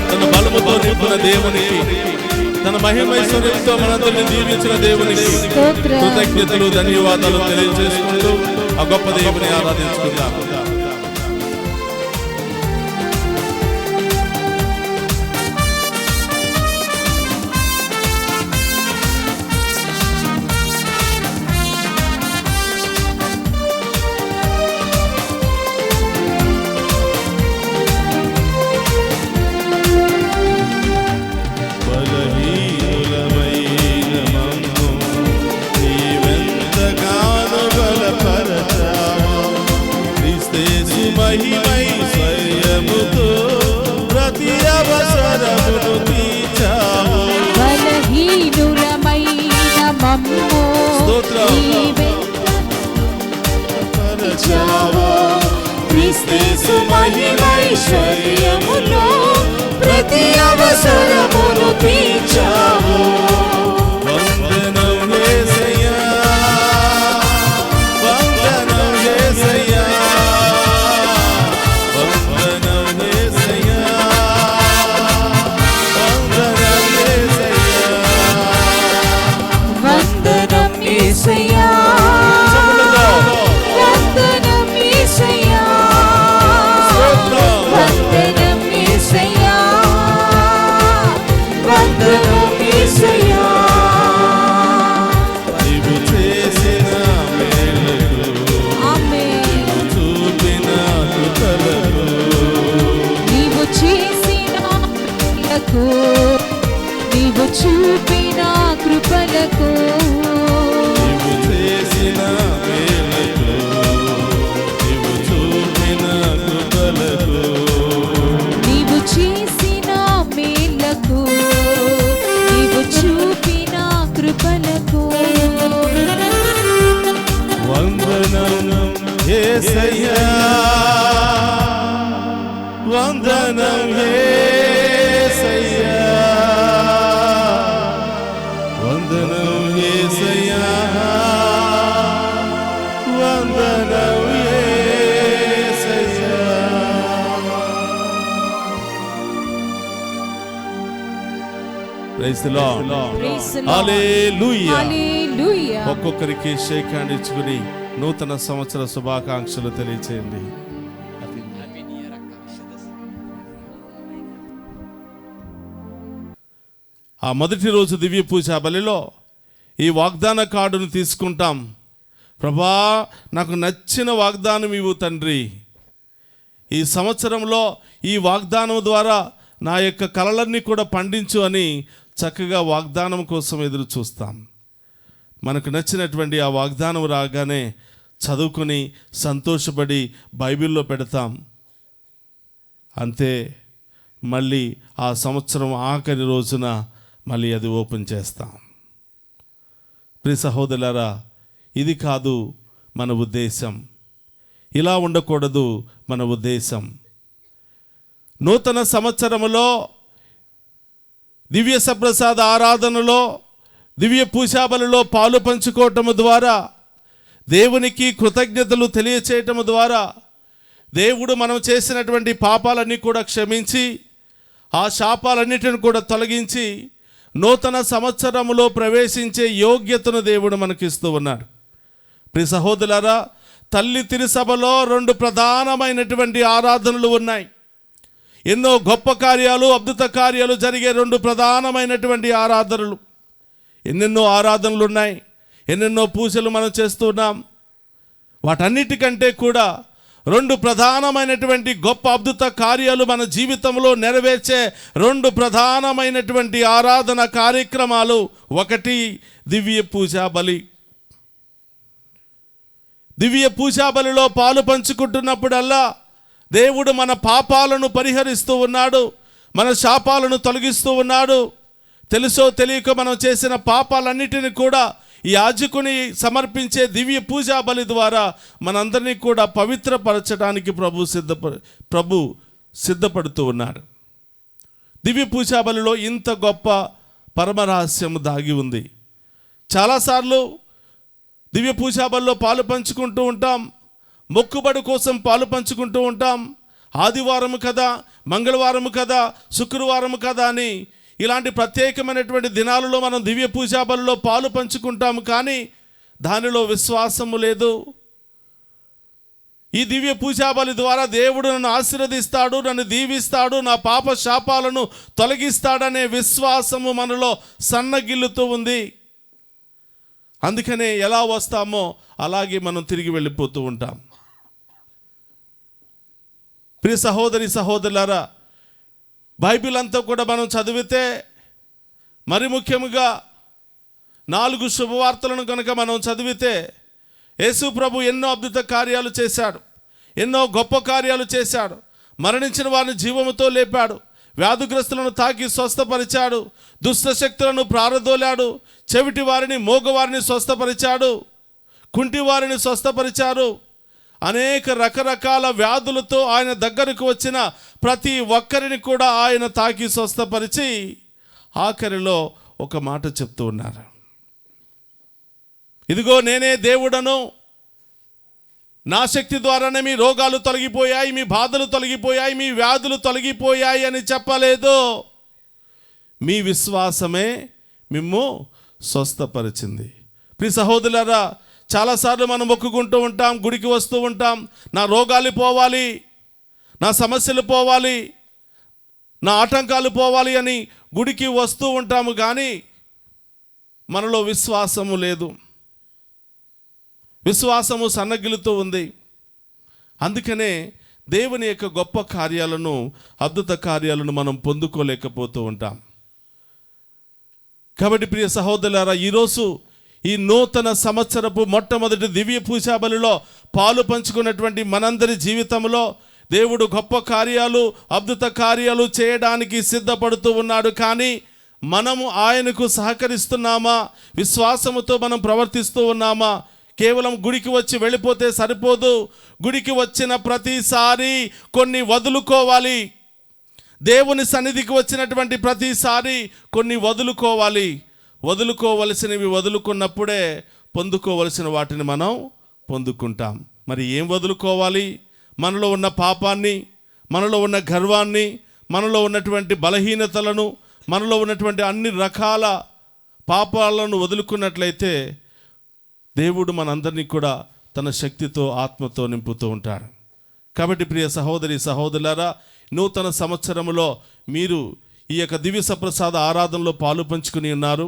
Speaker 2: తన బలముతో నింపిన దేవునికి, తన మహిమైశ్వర్యంతో మనందరినీ దీవించిన దేవునికి
Speaker 1: స్తోత్రం.
Speaker 2: కృతజ్ఞతలు ధన్యవాదాలు తెలియజేసుకుంటూ ఆ గొప్ప దేవుని ఆరాధించుకుందాం. బలహీనులమైన మమ్ము నీవెంతగానో బలపరచావో, క్రీస్తేసు మహిమైశ్వర్యముతో ప్రతి అవసరమును తీర్చావో.
Speaker 1: బలహీనులమైన మమ్ము
Speaker 2: స్తోత్రం.
Speaker 1: నీవెంతగానో క్రీస్తు మహిమైశ్వర్యములో ప్రతి అవసరమును తీర్చావు
Speaker 2: వందనం యేసయ్యా వందనం యేసయ్యా వందనం యేసయ్యా వందనం యేసయ్యా
Speaker 1: వందనం యేసయ్యా వందనం యేసయ్యా వందనం యేసయ్యా వందనం యేసయ్యా
Speaker 2: నీవు చేసిన మేలుకు,
Speaker 1: ఆమేన్
Speaker 2: చూపిన కృపలకు,
Speaker 1: నీవు చేసిన మేలులకు నీవు చూపిన కృపలకు
Speaker 2: నీవు చేసిన మేలుకు, నీవు చూపిన కృపలకు,
Speaker 1: నీవు చేసిన మేలులకు నీవు చూపిన కృపలకు
Speaker 2: వందనం యేసయ్యా వందనం యేసయ్యా వందనం యేసయ్యా వందనం యేసయ్యా. Praise the Lord.
Speaker 1: Praise the Lord.
Speaker 2: Hallelujah.
Speaker 1: హల్లెలూయా
Speaker 2: ఒక్కొక్కరికి షేక్ హ్యాండ్ ఇచ్చుకుని నూతన సంవత్సర శుభాకాంక్షలు తెలియచేయండి. ఆ మొదటి రోజు దివ్య పూజ బలిలో ఈ వాగ్దాన కార్డును తీసుకుంటాం. ప్రభా, నాకు నచ్చిన వాగ్దానం ఇవ్వు తండ్రి. ఈ సంవత్సరంలో ఈ వాగ్దానం ద్వారా నా యొక్క కలలన్నీ కూడా పండించు అని చక్కగా వాగ్దానం కోసం ఎదురు చూస్తాం. మనకు నచ్చినటువంటి ఆ వాగ్దానం రాగానే చదువుకొని సంతోషపడి బైబిల్లో పెడతాం. అంతే, మళ్ళీ ఆ సంవత్సరం ఆఖరి రోజున మళ్ళీ అది ఓపెన్ చేస్తాం. ప్రియ సహోదరులారా, ఇది కాదు మన ఉద్దేశం. ఇలా ఉండకూడదు మన ఉద్దేశం. నూతన సంవత్సరములో దివ్య సప్రసాద ఆరాధనలో దివ్య పూజాబలిలో పాలు పంచుకోవటము ద్వారా దేవునికి కృతజ్ఞతలు తెలియచేయటము ద్వారా దేవుడు మనం చేసినటువంటి పాపాలన్నీ కూడా క్షమించి ఆ శాపాలన్నిటిని కూడా తొలగించి నూతన సంవత్సరములో ప్రవేశించే యోగ్యతను దేవుడు మనకిస్తూ ఉన్నాడు. ప్రియ సహోదరులారా, తల్లి తిరుసభలో 2 ప్రధానమైనటువంటి ఆరాధనలు ఉన్నాయి. ఎన్నో గొప్ప కార్యాలు, అద్భుత కార్యాలు జరిగే 2 ప్రధానమైనటువంటి ఆరాధనలు. ఎన్నెన్నో ఆరాధనలు ఉన్నాయి, ఎన్నెన్నో పూజలు మనం చేస్తున్నాం. వాటన్నిటికంటే కూడా రెండు ప్రధానమైనటువంటి గొప్ప అద్భుత కార్యాలు మన జీవితంలో నెరవేర్చే రెండు ప్రధానమైనటువంటి ఆరాధన కార్యక్రమాలు. ఒకటి దివ్య పూజా బలి. దివ్య పూజా బలిలో పాలు పంచుకుంటున్నప్పుడల్లా దేవుడు మన పాపాలను పరిహరిస్తూ ఉన్నాడు, మన శాపాలను తొలగిస్తూ ఉన్నాడు. తెలుసో తెలియక మనం చేసిన పాపాలన్నిటిని కూడా ఈ యాజకుని సమర్పించే దివ్య పూజా బలి ద్వారా మనందరినీ కూడా పవిత్రపరచడానికి ప్రభు సిద్ధపడుతూ ఉన్నాడు. దివ్య పూజా బలిలో ఇంత గొప్ప పరమరహస్యం దాగి ఉంది. చాలాసార్లు దివ్య పూజా బలిలో పాలు పంచుకుంటూ ఉంటాం, మొక్కుబడి కోసం పాలు పంచుకుంటూ ఉంటాం. ఆదివారం కదా, మంగళవారం కదా, శుక్రవారం కదా అని ఇలాంటి ప్రత్యేకమైనటువంటి దినాలలో మనం దివ్య పూజా బలిలో పాలు పంచుకుంటాము, కానీ దానిలో విశ్వాసము లేదు. ఈ దివ్య పూజా బలి ద్వారా దేవుడు నన్ను ఆశీర్వదిస్తాడు, నన్ను దీవిస్తాడు, నా పాప శాపాలను తొలగిస్తాడనే విశ్వాసము మనలో సన్నగిల్లుతూ ఉంది. అందుకనే ఎలా వస్తామో అలాగే మనం తిరిగి వెళ్ళిపోతూ ఉంటాం. ప్రియ సహోదరి సహోదరులారా, బైబిల్ అంతా కూడా మనం చదివితే, మరి ముఖ్యంగా 4 శుభవార్తలను కనుక మనం చదివితే, యేసు ప్రభు ఎన్నో అద్భుత కార్యాలు చేశాడు, ఎన్నో గొప్ప కార్యాలు చేశాడు. మరణించిన వారిని జీవముతో లేపాడు, వ్యాధిగ్రస్తులను తాకి స్వస్థపరిచాడు, దుష్ట శక్తులను ప్రారదోలాడు, చెవిటి వారిని మోగవారిని స్వస్థపరిచాడు, కుంటి వారిని స్వస్థపరిచారు. అనేక రకరకాల వ్యాధులతో ఆయన దగ్గరకు వచ్చిన ప్రతి ఒక్కరిని కూడా ఆయన తాకి స్వస్థపరిచి ఆఖరిలో ఒక మాట చెప్తూ ఉన్నారు, ఇదిగో నేనే దేవుడను, నా శక్తి ద్వారానే మీ రోగాలు తొలగిపోయాయి, మీ బాధలు తొలగిపోయాయి, మీ వ్యాధులు తొలగిపోయాయి అని చెప్పలేదు. మీ విశ్వాసమే మిమ్ము స్వస్థపరిచింది. ప్రియ సహోదరులారా, చాలాసార్లు మనం మొక్కుకుంటూ ఉంటాం, గుడికి వస్తూ ఉంటాం, నా రోగాలు పోవాలి, నా సమస్యలు పోవాలి, నా ఆటంకాలు పోవాలి అని గుడికి వస్తూ ఉంటాము, కానీ మనలో విశ్వాసము లేదు, విశ్వాసము సన్నగిలుతూ ఉంది. అందుకనే దేవుని యొక్క గొప్ప కార్యాలను, అద్భుత కార్యాలను మనం పొందుకోలేకపోతూ ఉంటాం. కాబట్టి ప్రియ సహోదరులారా, ఈరోజు ఈ నూతన సంవత్సరపు మొట్టమొదటి దివ్య పూజా బలిలో పాలు పంచుకున్నటువంటి మనందరి జీవితంలో దేవుడు గొప్ప కార్యాలు, అద్భుత కార్యాలు చేయడానికి సిద్ధపడుతూ ఉన్నాడు. కానీ మనము ఆయనకు సహకరిస్తున్నామా? విశ్వాసముతో మనం ప్రవర్తిస్తూ ఉన్నామా? కేవలం గుడికి వచ్చి వెళ్ళిపోతే సరిపోదు. గుడికి వచ్చిన ప్రతిసారి కొన్ని వదులుకోవాలి. దేవుని సన్నిధికి వచ్చినటువంటి ప్రతిసారి కొన్ని వదులుకోవాలి. వదులుకోవలసినవి వదులుకున్నప్పుడే పొందుకోవలసిన వాటిని మనం పొందుకుంటాం. మరి ఏం వదులుకోవాలి? మనలో ఉన్న పాపాన్ని, మనలో ఉన్న గర్వాన్ని, మనలో ఉన్నటువంటి బలహీనతలను, మనలో ఉన్నటువంటి అన్ని రకాల పాపాలను వదులుకున్నట్లయితే దేవుడు మనందరినీ కూడా తన శక్తితో, ఆత్మతో నింపుతూ ఉంటాడు. కాబట్టి ప్రియ సహోదరి సహోదరులారా, నూతన సంవత్సరంలో మీరు ఈ యొక్క దివ్య సప్రసాద ఆరాధనలో పాలు పంచుకుని ఉన్నారు.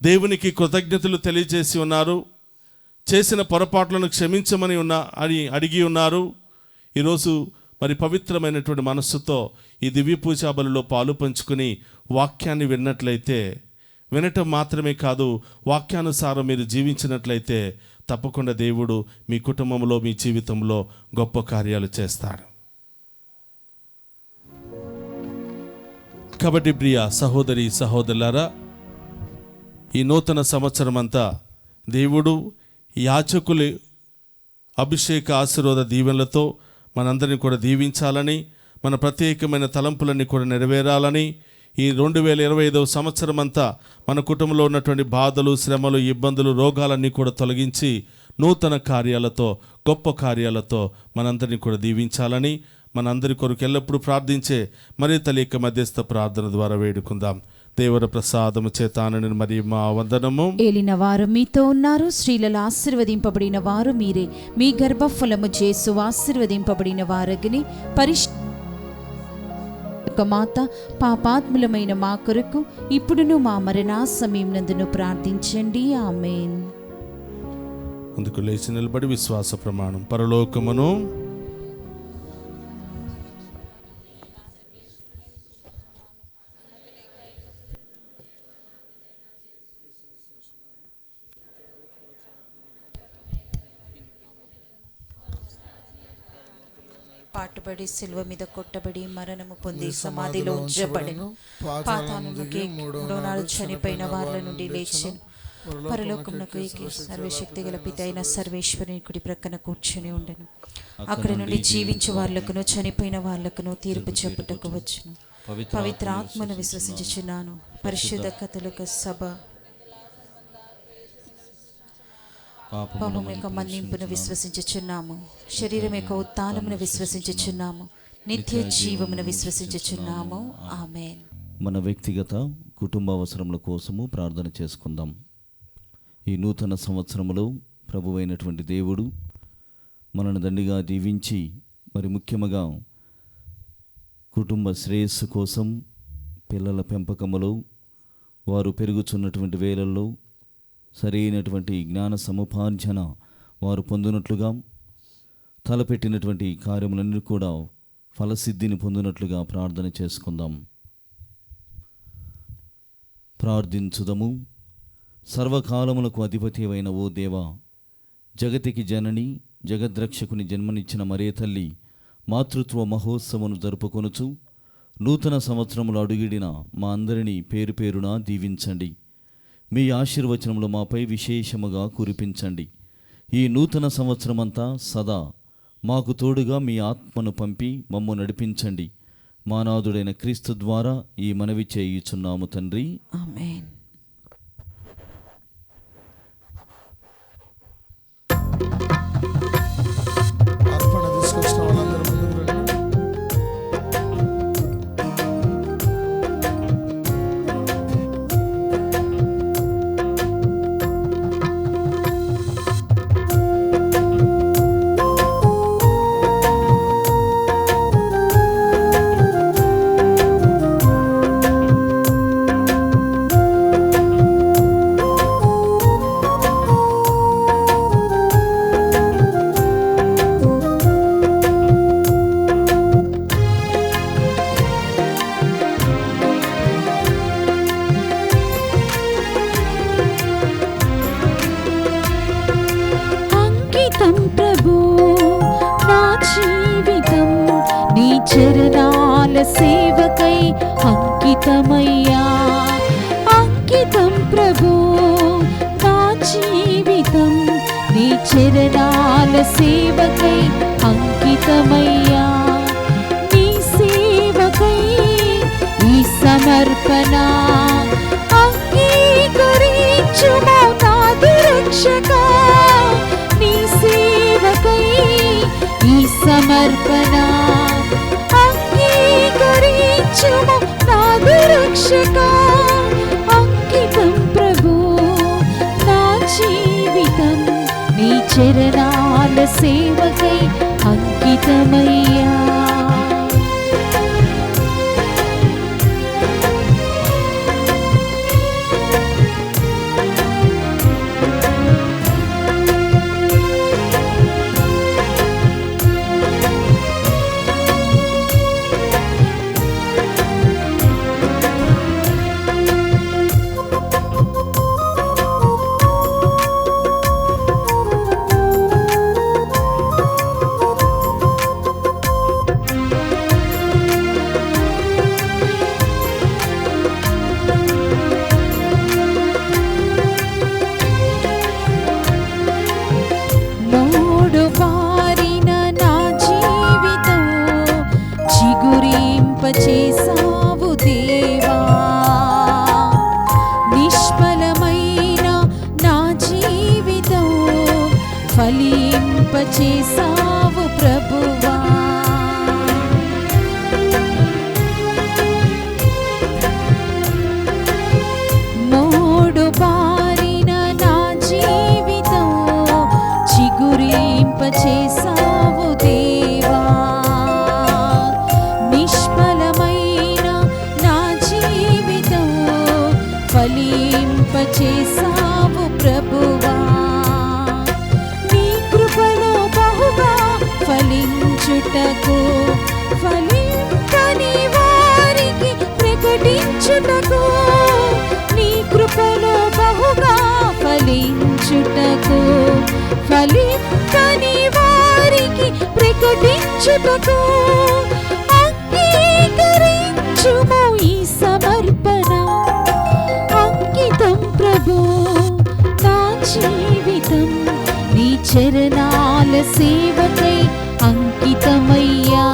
Speaker 2: దేవునికి కృతజ్ఞతలు తెలియజేసి ఉన్నారు. చేసిన పొరపాట్లను క్షమించమని అడిగి ఉన్నారు. ఈరోజు మరి పవిత్రమైనటువంటి మనస్సుతో ఈ దివ్య పూజా బలిలో పాలు పంచుకుని వాక్యాన్ని విన్నట్లయితే, వినటం మాత్రమే కాదు, వాక్యానుసారం మీరు జీవించినట్లయితే తప్పకుండా దేవుడు మీ కుటుంబంలో, మీ జీవితంలో గొప్ప కార్యాలు చేస్తాడు. కాబట్టి ప్రియ సహోదరి సహోదరులారా, ఈ నూతన సంవత్సరం అంతా దేవుడు యాజకులు అభిషేక ఆశీర్వాద దీవెనలతో మనందరినీ కూడా దీవించాలని, మన ప్రత్యేకమైన తలంపులన్నీ కూడా నెరవేరాలని, ఈ 2025 సంవత్సరం అంతా మన కుటుంబంలో ఉన్నటువంటి బాధలు, శ్రమలు, ఇబ్బందులు, రోగాలన్నీ కూడా తొలగించి నూతన కార్యాలతో, గొప్ప కార్యాలతో మనందరినీ కూడా దీవించాలని మనందరి కొరకు ఎల్లప్పుడూ ప్రార్థించే మరి తల్లి యొక్క మధ్యస్థ ప్రార్థన ద్వారా వేడుకుందాం. దేవర ప్రసాదము చేతానని మరి మా వందనము.
Speaker 1: ఏలిన వారు మీతో ఉన్నారు, స్త్రీలలో ఆశీర్వదింపబడిన వారు మీరే, మీ గర్భఫలము చేసు ఆశీర్వదింపబడిన వారగిని మాత పాపాత్ములమైన మా కొరకు ఇప్పుడును మా మరణ సమయం నందును ప్రార్థించండి. ఆమేన్.
Speaker 2: అందుకు లేచి నిలబడి విశ్వాస ప్రమాణం. పరలోకమును
Speaker 1: పాటుబడి సిలువ మీద కొట్టబడి మరణము పొంది సమాధిలో ఉంచబడెను. పాతాళమునకు మూడో నాడు చనిపోయిన వారిల నుండి లేచెను. పరలోకమునకు ఎక్కి సర్వశక్తి గల పిత అయిన సర్వేశ్వరుని కుడి ప్రక్కన కూర్చుని ఉండెను. అక్కడ నుండి జీవించే వాళ్లకును చనిపోయిన వాళ్లకును తీర్పు చెప్పుటకు వచ్చును. పవిత్ర ఆత్మను విశ్వసించుచున్నాను. పరిశుద్ధ కథలిక సభ పాపం యొక్క మన్నింపును విశ్వసించుచున్నాము. శరీరం యొక్క ఉత్థానమును విశ్వసించుచున్నాము. నిత్య జీవమును విశ్వసించుచున్నాము. ఆమేన్.
Speaker 3: మన వ్యక్తిగత కుటుంబ అవసరముల కోసము ప్రార్థన చేసుకుందాం. ఈ నూతన సంవత్సరములో ప్రభువైనటువంటి దేవుడు మనను దండిగా దీవించి, మరి ముఖ్యముగా కుటుంబ శ్రేయస్సు కోసం, పిల్లల పెంపకములో, వారు పెరుగుచున్నటువంటి వేళల్లో సరైనటువంటి జ్ఞాన సముపార్జన వారు పొందినట్లుగా, తలపెట్టినటువంటి కార్యములన్నీ కూడా ఫలసిద్ధిని పొందినట్లుగా ప్రార్థన చేసుకుందాం. ప్రార్థించుదము. సర్వకాలములకు అధిపతి అయిన ఓ దేవా, జగతికి జనని, జగద్రక్షకుని జన్మనిచ్చిన మరే తల్లి మాతృత్వ మహోత్సవమును జరుపుకొనుచు నూతన సంవత్సరములు అడుగిడిన మా అందరినీ పేరు పేరున దీవించండి. మీ ఆశీర్వచనములు మాపై విశేషముగా కురిపించండి. ఈ నూతన సంవత్సరమంతా సదా మాకు తోడుగా మీ ఆత్మను పంపి మమ్ము నడిపించండి. మానాథుడైన క్రీస్తు ద్వారా ఈ మనవి చేయుచున్నాము తండ్రి.
Speaker 1: ఆమేన్.
Speaker 7: అర్పణ తీసుకొచ్చిన వాళ్ళందరూ ముందుకు రండి.
Speaker 1: అంకితం ప్రభు నా జీవితం నీ చరణాల సేవకై అంకితమయ్యా. అంకితం ప్రభు నా జీవితం నీ చరణాల సేవకై అంకితమయ్యా. నీ సేవకై ఈ సమర్పణ అంగీకరించుమో నాదు రక్షకా. నీ సేవకై ఈ సమర్పణ అంగీకరించుమో నాదు రక్షకా. అంకితం ప్రభు నా జీవితం నీ చరణాల సేవకై అంకితమయ్యా. మోడు బారిన నా జీవితం చిగురింపచేసావు దేవా. నిష్ఫలమైన నా జీవితం ఫలింపచేసావు ప్రభువా. మోడు బారిన నా జీవితం చిగురింపచేసావు దేవా. నిష్ఫలమైన నా జీవితం ఫలింపచేసావు ప్రభువా.
Speaker 4: ప్రకటించుటకు, ఫలించని వారికి ప్రకటించుటకు అంగీకరించుము ఈ సమర్పణ. అంకితం ప్రభు నా జీవితం, నీ చరణాల సేవకై అంకితమయ్యా.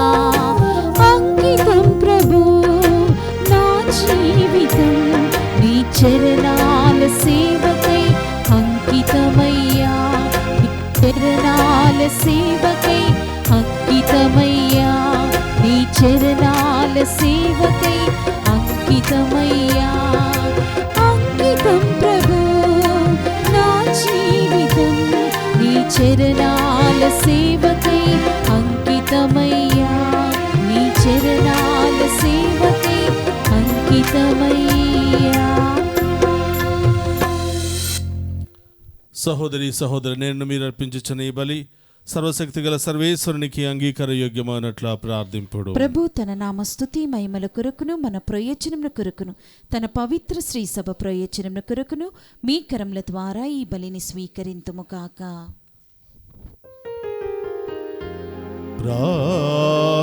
Speaker 4: అంకితం ప్రభు నా జీవితం, నీ చరణాల సేవకై అంకితమయ్యా. నీ చరణాల సేవకై అంకితమయ్యా. నీ చరణాల సేవకై అంకితమయ్యా. అంకితం ప్రభు నా జీవితం, నీ చరణాల సేవకై అంకితమయ్యా. నీ చరణాల సేవకై అంకితమయ్యా.
Speaker 2: సహోదరి సహోదరు, నేను మీరు అర్పించుచున్న ఈ బలి సర్వశక్తి గల సర్వేశ్వరునికి అంగీకార యోగ్యమైనట్ల ప్రార్థింపుడు.
Speaker 1: ప్రభు తన నామ స్తుతి మహిమల కొరకును మన ప్రయోజనముల కొరకును తన పవిత్ర శ్రీ సభ ప్రయోజనముల కొరకును మీ కరముల ద్వారా ఈ బలిని స్వీకరింతుము కాక.
Speaker 2: ప్రార్థించుదము.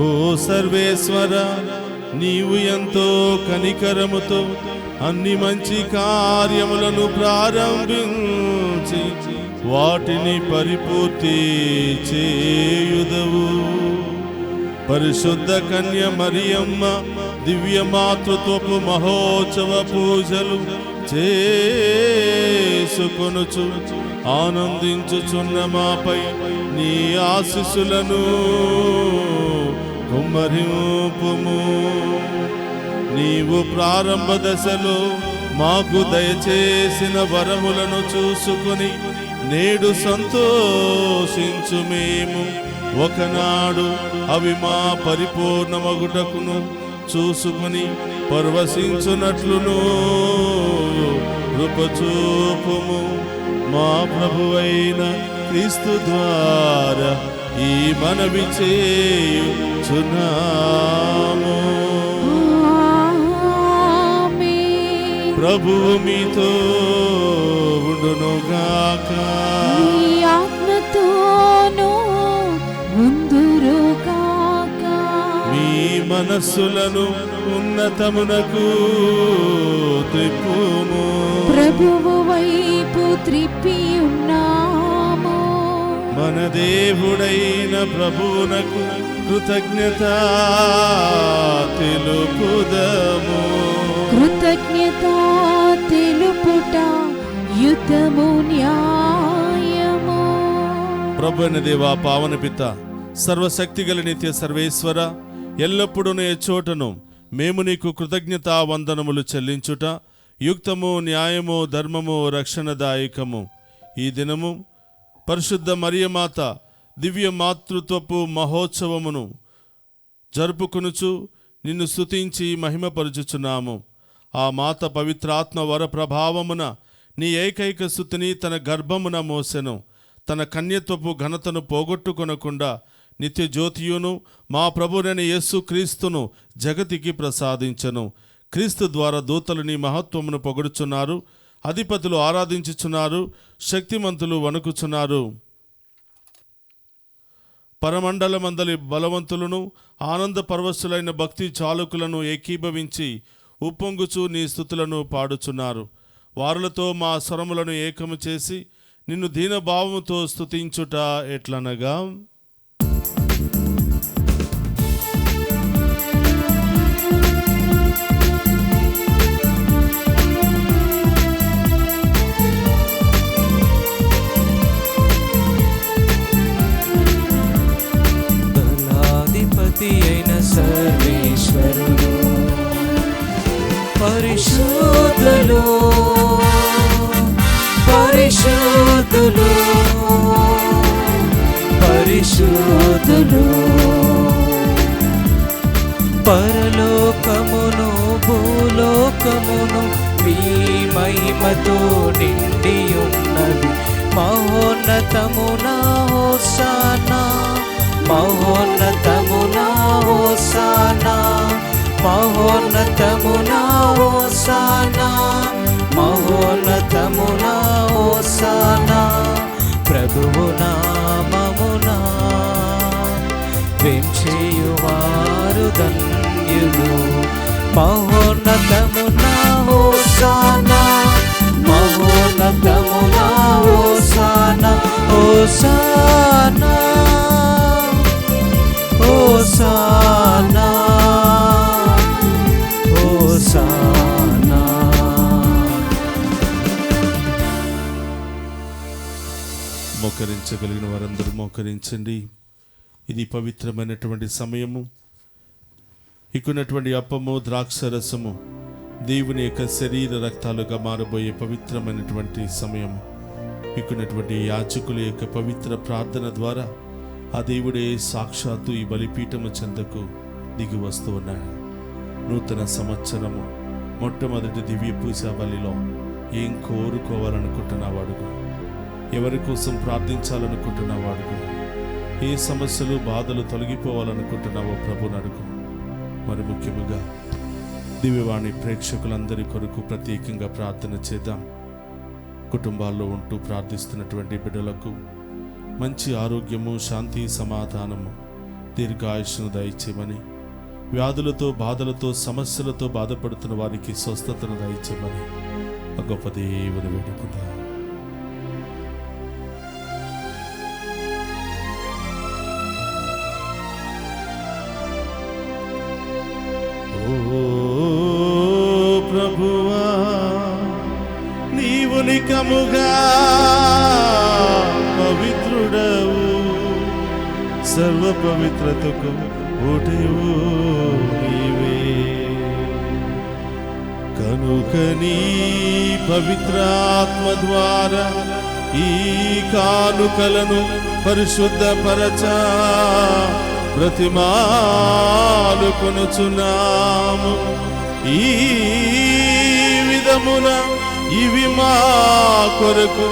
Speaker 2: ఓ సర్వేశ్వర, నీవు ఎంతో కనికరముతో అన్ని మంచి కార్యములను ప్రారంభించి వాటిని పరిపూర్తి చేయుదవు. పరిశుద్ధ కన్య మరియమ్మ దివ్య మాతృత్వపు మహోత్సవ పూజలు చేసుకొనుచు ఆనందించుచున్న మాపై నీ ఆశీస్సులను కుమ్మరింపుము. నీవు ప్రారంభ దశలో మాకు దయచేసిన వరములను చూసుకుని నేడు సంతోషించు మేము ఒకనాడు అవి మా పరిపూర్ణమగుటకును చూసుకుని పరవశించునట్లును కృపచూపుము. మా ప్రభువైన క్రీస్తు ద్వారా ఈ మనవి చేయుచున్నాము. ప్రభువు మీతో ఉండునుగాక.
Speaker 4: నీ ఆత్మతోనూ ఉందురుగాక.
Speaker 2: మీ మనస్సులను ఉన్నతమునకు త్రిప్పుము.
Speaker 4: ప్రభువు వైపు త్రిప్పి ఉన్నాము.
Speaker 2: మన దేవుడైన ప్రభువునకు కృతజ్ఞత తెలుపుదము.
Speaker 4: కృతజ్ఞత తెలుపుట యుద్ధము న్యాయము.
Speaker 2: ప్రభు అయిన దేవా, పావన పిత, సర్వశక్తి గల నిత్య సర్వేశ్వర, ఎల్లప్పుడూ నీ చోటను మేము నీకు కృతజ్ఞతా వందనములు చెల్లించుట యుక్తము, న్యాయము, ధర్మము, రక్షణదాయకము. ఈ దినము పరిశుద్ధ మరియమాత దివ్య మాతృత్వపు మహోత్సవమును జరుపుకొనుచు నిన్ను స్తుతించి మహిమపరుచుచున్నాము. ఆ మాత పవిత్రాత్మ వర ప్రభావమున నీ ఏకైక సుతిని తన గర్భమున మోసెను. తన కన్యత్వపు ఘనతను పోగొట్టుకొనకుండా నిత్య జ్యోతియును మా ప్రభువైన యేసు క్రీస్తును జగతికి ప్రసాదించెను. క్రీస్తు ద్వారా దూతలు నీ మహత్వమును పొగడుచున్నారు, అధిపతులు ఆరాధించుచున్నారు, శక్తిమంతులు వణుకుచున్నారు. పరమండలమందలి బలవంతులను ఆనంద పరవశులైన భక్తి చాలకులను ఏకీభవించి ఉప్పొంగుచు నీ స్తుతులను పాడుచున్నారు. వారులతో మా స్వరములను ఏకము చేసి నిన్ను దీనభావముతో స్తుతించుట ఎట్లనగా,
Speaker 8: దళాధిపతి అయిన సర్వేశ్వరుడు, పరిశుద్ధులు పరిశుద్ధులు పరిశుద్ధులు, పరలోకమును భూలోకమును మీ మహిమతో నిండి ఉన్నవి. మహోన్నతమునా హోసానా, మహోన్నతమునా హోసానా, మహోన్నతమునా హోసానా, మహోన్నతమున హోసానా ప్రభువు నామమునా వేంచేయువారు ధన్యులు మహోన్నతమున హోసానా మహోన్నతమున హోసానా హోసానా హోసానా హోసానా.
Speaker 2: మోకరించగలిగిన వారందరూ మోకరించండి. ఇది పవిత్రమైనటువంటి సమయము. ఇకున్నటువంటి అప్పము ద్రాక్షరసము దేవుని యొక్క శరీర రక్తాలుగా మారబోయే పవిత్రమైనటువంటి సమయము. ఇకున్నటువంటి యాజకుల యొక్క పవిత్ర ప్రార్థన ద్వారా ఆ దేవుడే సాక్షాత్తు ఈ బలిపీఠము చెంతకు దిగి వస్తూ ఉన్నాడు. నూతన సంవత్సరము మొట్టమొదటి దివ్య పూజా బలిలో ఏం కోరుకోవాలనుకుంటున్నావాడుగు, ఎవరి కోసం ప్రార్థించాలనుకుంటున్నావాడుగు, ఏ సమస్యలు బాధలు తొలగిపోవాలనుకుంటున్నావో ప్రభుని అడుగు. మరి ముఖ్యముగా దివ్యవాణి ప్రేక్షకులందరి కొరకు ప్రత్యేకంగా ప్రార్థన చేద్దాం. కుటుంబాల్లో ఉంటూ ప్రార్థిస్తున్నటువంటి బిడ్డలకు మంచి ఆరోగ్యము, శాంతి, సమాధానము, దీర్ఘాయుష్ను దయచేయమని, వ్యాధులతో బాధలతో సమస్యలతో బాధపడుతున్న వారికి స్వస్థతను దయచేయమని ఆ గొప్ప దేవుని వేడుకుందాం. ప్రభువా నీవు నికముగా పవిత్రుడవు, సర్వ పవిత్రతకు ఓటేవు నీవే. కనుక నీ పవిత్రాత్మ ద్వారా ఈ కానుకలను పరిశుద్ధపరచ బ్రతిమాలుకొనుచున్నాము. ఈ విధమున ఇవి మా కొరకు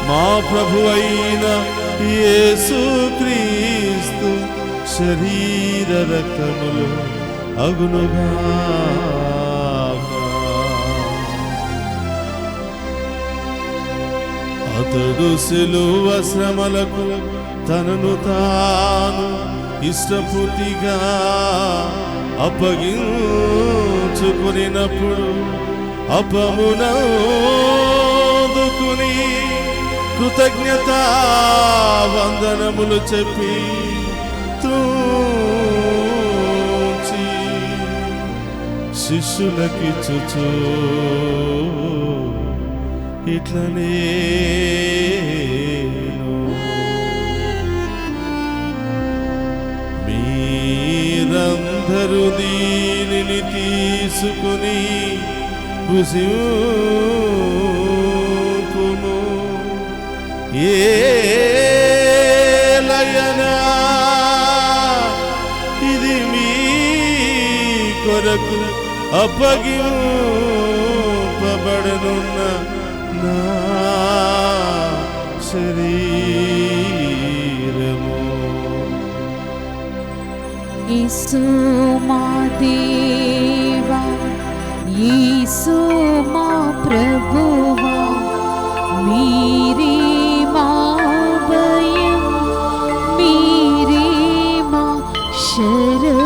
Speaker 2: మా ప్రభువైన యేసుక్రీస్తు శరీర రక్తములు అగునుగాక. అతడు సిలువ శ్రమలకు తనను తాను ఇష్టపూర్తిగా అప్పగించుకునినప్పుడు అపమునందుకుని కృతజ్ఞతా వందనములు చెప్పి త్రూచి శిష్యులకిచ్చుచు ఇట్లనే మీరందరూ దీనిని తీసుకుని భుజింపుము. ఏలయనా ఇది మీ కొరకు అప్పగింపబడనున్న నా శరీరము.
Speaker 4: యేసు మా దేవా, యేసు మా ప్రభువా, మీరే మా భయం, మీరే మా శరణం.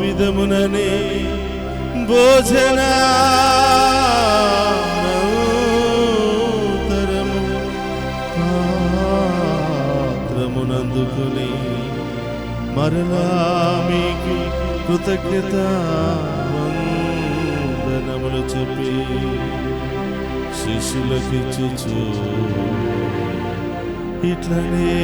Speaker 2: విధముననే భోజనానంతరము పాత్రమునందుకుని మరలా మీకు కృతజ్ఞత వందనములు చెప్పి శిష్యులకిచ్చుచు ఇట్లనే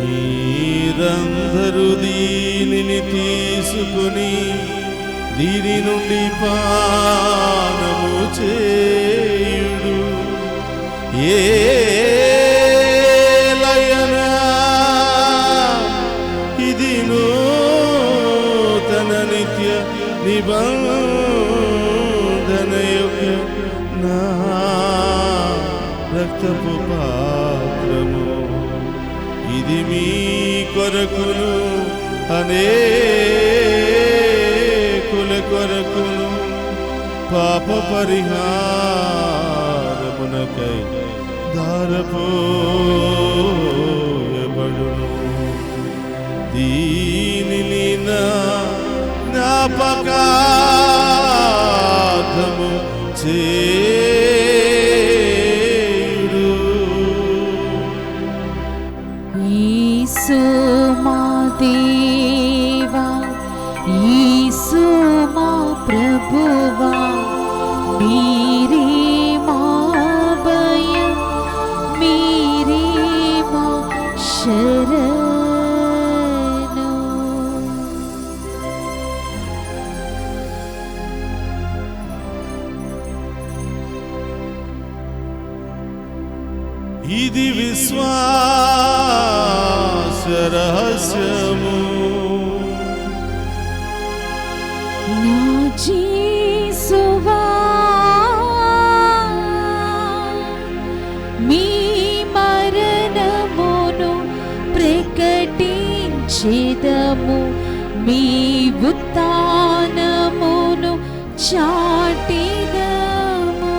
Speaker 2: మీరందరూ దీనిని తీసుకుని దీని నుండి పానము చేయుడు. ఏలయనా రక్తపు పాత్రము, ఇది మీ కొరకును అనేకుల కొరకును పాప పరిహారమునకై ధారపోయబడును. దీనిని నా జ్ఞాపకార్థము చేయుడు.
Speaker 4: యేసు మా దేవా, యేసు మా ప్రభువా, మీరే మా భయం, మీరే మా శరణు.
Speaker 2: ఇది విశ్వాస రహస్యము,
Speaker 4: నా యేసువా, మీ మరణమును ప్రకటించెదము, మీ ఉత్థానమును చాటెదము.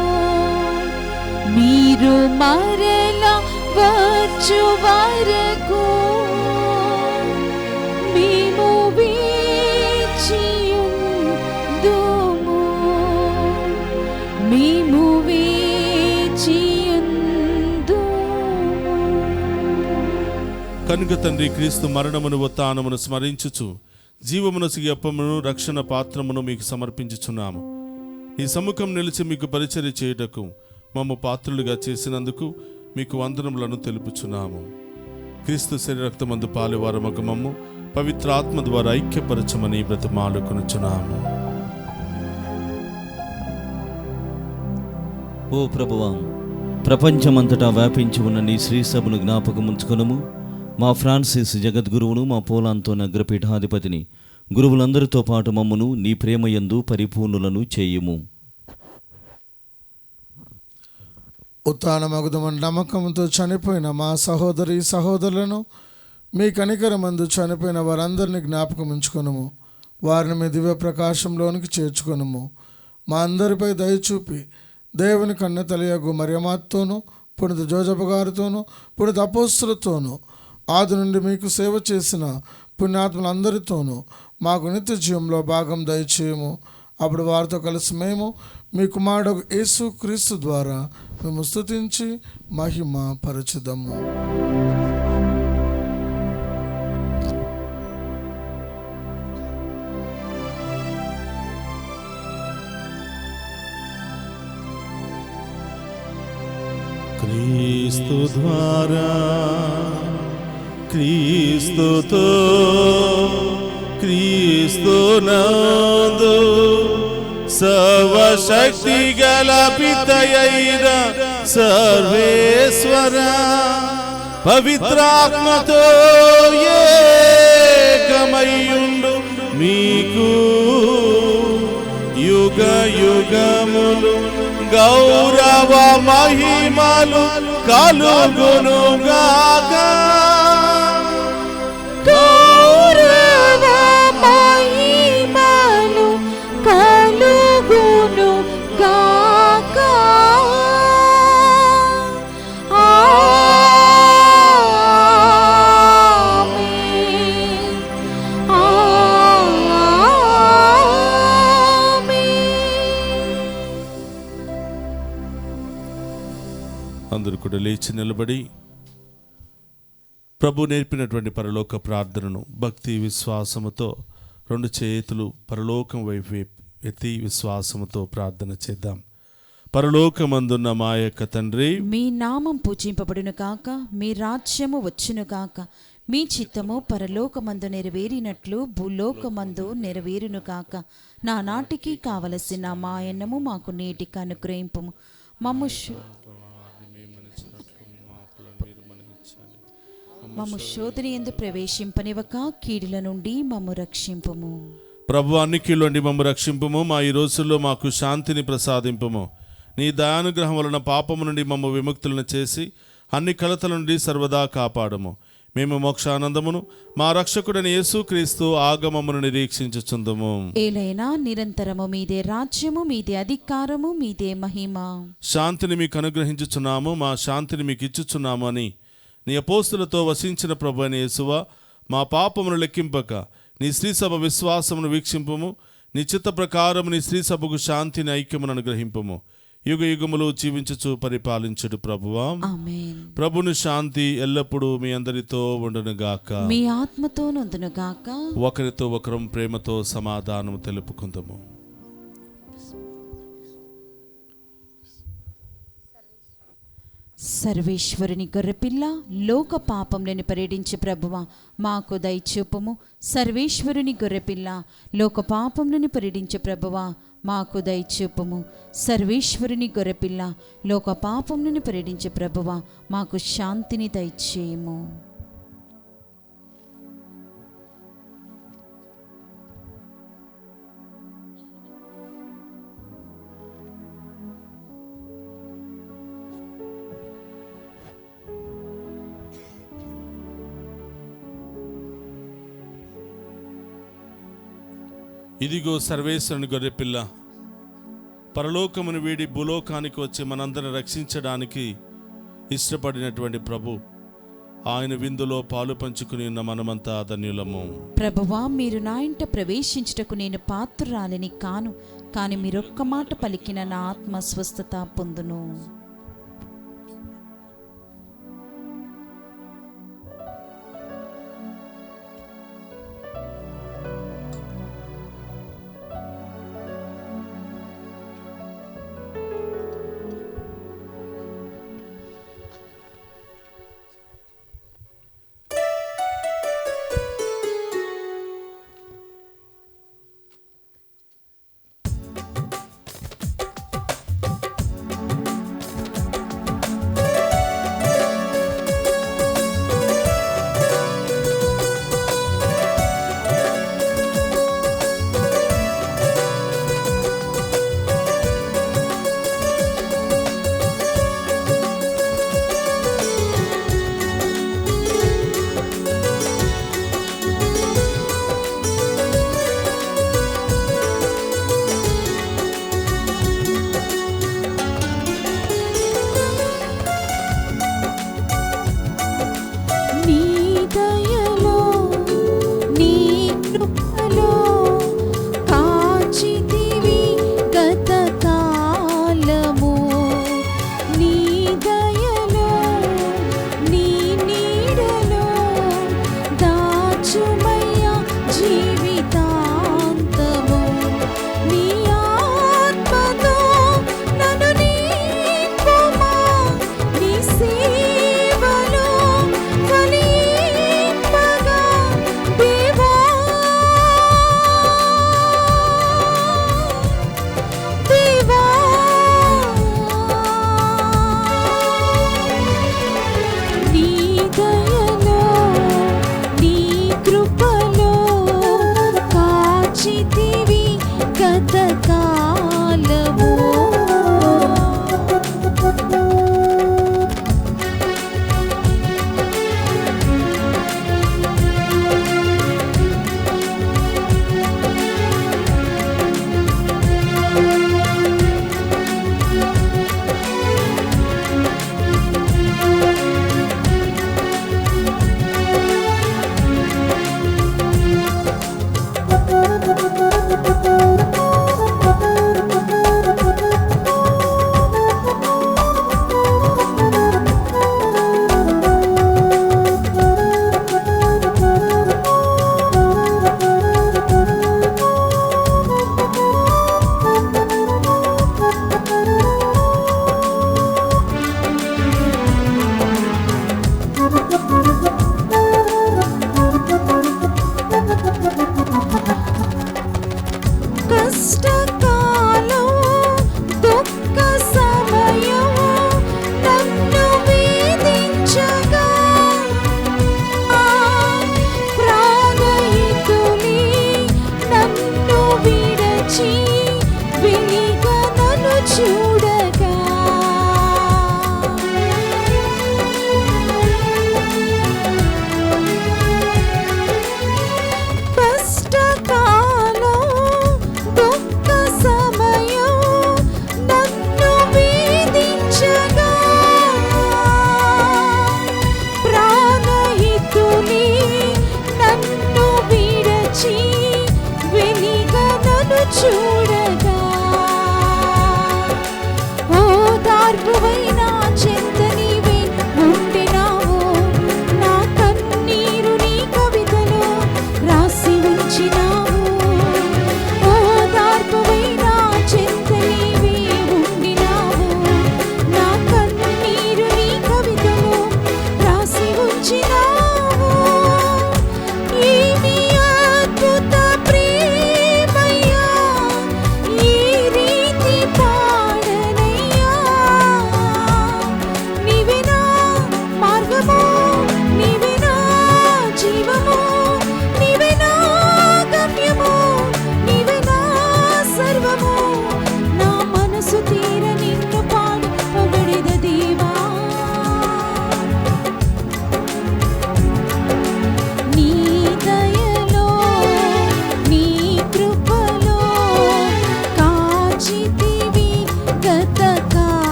Speaker 4: మీరు మరల వచ్చు వరకు మేము వేచియుందుము, మేము వేచియుందుము.
Speaker 2: కనుక తండ్రి క్రీస్తు మరణమును ఉత్థానమును స్మరించుచు జీవమును అప్పమును రక్షణ పాత్రమును మీకు సమర్పించుచున్నాము. ఈ సముఖం నిలిచి మీకు పరిచర్య చేయుటకు మమ్మ పాత్రులుగా చేసినందుకు మీకు వందనములను తెలుపుచున్నాము. క్రీస్తు శరీరక్తమందు పాలువారమగు మమ్ము పవిత్ర ఆత్మ ద్వారా ఐక్యపరచమని బ్రతిమాలుకొనుచున్నాము.
Speaker 3: ఓ ప్రభువా, ప్రపంచమంతటా వ్యాపించి ఉన్న నీ శ్రీసభను జ్ఞాపకముంచుకొనుము. మా ఫ్రాన్సిస్ జగద్గురువును, మా పోలాంతోన అగ్రపీఠాధిపతిని, గురువులందరితో పాటు మమ్మను నీ ప్రేమయందు పరిపూర్ణులను చేయుము.
Speaker 7: ఉత్థానమగుదమని నమ్మకంతో చనిపోయిన మా సహోదరి సహోదరులను మీ కనికరమందు చనిపోయిన వారందరినీ జ్ఞాపకం ఉంచుకొనుము. వారిని మీ దివ్య ప్రకాశంలోనికి చేర్చుకొనుము. మా అందరిపై దయచూపి దేవుని కన్న తల్లియగు మరియమాతోనూ, పునిత జోజప్ప గారితోనూ, పునిత అపోస్తులతోనూ, ఆది నుండి మీకు సేవ చేసిన పుణ్యాత్ములందరితోనూ మాకు నిత్య జీవంలో భాగం దయచేయము. అప్పుడు వారితో కలిసి మేము మీ కుమారుడు యేసు క్రీస్తు ద్వారా మేము స్తుతించి మహిమ పరచుదము.
Speaker 2: క్రీస్తు ద్వారా, క్రీస్తుతో, క్రీస్తునందు సర్వశక్తి గల పితయైన సర్వేశ్వర పవిత్రాత్మతో ఏకమయ్యుండు మీకు యుగ యుగములు గౌరవ మహిమలు కలుగునుగాక.
Speaker 4: గౌరవ మహిమలు కలుగునుగాక. ఆమేన్, ఆమేన్.
Speaker 2: అందరూ కూడా లేచి నిలబడి ప్రభు నేర్పినటువంటి పరలోక ప్రార్థనను భక్తి విశ్వాసముతో రెండు చేతులు పరలోకం వైపు ఎత్తి విశ్వాసముతో ప్రార్థన చేద్దాం. పరలోకమందున్న మా యొక్క తండ్రి,
Speaker 1: మీ నామం పూజింపబడును కాక, మీ రాజ్యము వచ్చును కాక, మీ చిత్తము పరలోకమందు నెరవేరినట్లు భూలోకమందు నెరవేరును కాక. నా నాటికి కావలసిన మా అన్నము మాకు నేటికి అనుగ్రహింపుము. మమ్ము శోధన యందు ప్రవేశింపనివ్వక కీడుల నుండి మమ్ము రక్షింపుము.
Speaker 2: ప్రభు అన్ని కీళ్ళ నుండి మమ్ము రక్షింపుము. మా ఈ రోజుల్లో మాకు శాంతిని ప్రసాదింపుము. నీ దయానుగ్రహం వలన పాపము నుండి మమ్మ విముక్తులను చేసి అన్ని కలతల నుండి సర్వదా కాపాడము. మేము మోక్షానందమును మా రక్షకుడైన యేసుక్రీస్తు ఆగమమును నిరీక్షించుచుందుము.
Speaker 1: ఏలైనా నిరంతరము మీదే రాజ్యము, మీదే అధికారము, మీదే మహిమ.
Speaker 2: శాంతిని మీకు అనుగ్రహించుచున్నాము, మా శాంతిని మీకు ఇచ్చుచున్నాము అని నీ అపోస్తులతో వసించిన ప్రభు అయిన యేసువా, మా పాపమును లెక్కింపక నీ శ్రీసభ విశ్వాసమును వీక్షింపుము. నీ చిత్త ప్రకారము నీ శ్రీసభకు శాంతిని ఐక్యమును అనుగ్రహింపుము. యుగ యుగములు జీవించుచు పరిపాలించుడు ప్రభువా.
Speaker 1: ఆమేన్.
Speaker 2: ప్రభుని శాంతి ఎల్లప్పుడూ మీ అందరితో ఉండునుగాక.
Speaker 1: మీ ఆత్మతో నందునుగాక.
Speaker 2: ఒకరితో ఒకరం ప్రేమతో సమాధానము తెలుపుకుందాము.
Speaker 1: సర్వేశ్వరుని గొర్రెపిల్ల, లోక పాపంలను పరిడించి ప్రభువా మాకు దయచూపుము. సర్వేశ్వరుని గొర్రెపిల్ల, లోక పాపంలను పరిడించి ప్రభువా మాకు దయచూపుము. సర్వేశ్వరుని గొర్రెపిల్ల, లోక పాపంలను పరిడించి ప్రభువా మాకు శాంతిని దయచేయము.
Speaker 2: ఇదిగో సర్వేశ్వరుని గొర్రెపిల్ల, పరలోకమును వీడి భూలోకానికి వచ్చి మనందరిని రక్షించడానికి ఇష్టపడినటువంటి ప్రభు. ఆయన విందులో పాలు పంచుకుని ఉన్న మనమంతా ధన్యులము.
Speaker 1: ప్రభువా, మీరు నా ఇంట ప్రవేశించుటకు నేను పాత్రురాలిని కాను, కానీ మీరొక్క మాట పలికిన నా ఆత్మ స్వస్థత పొందును.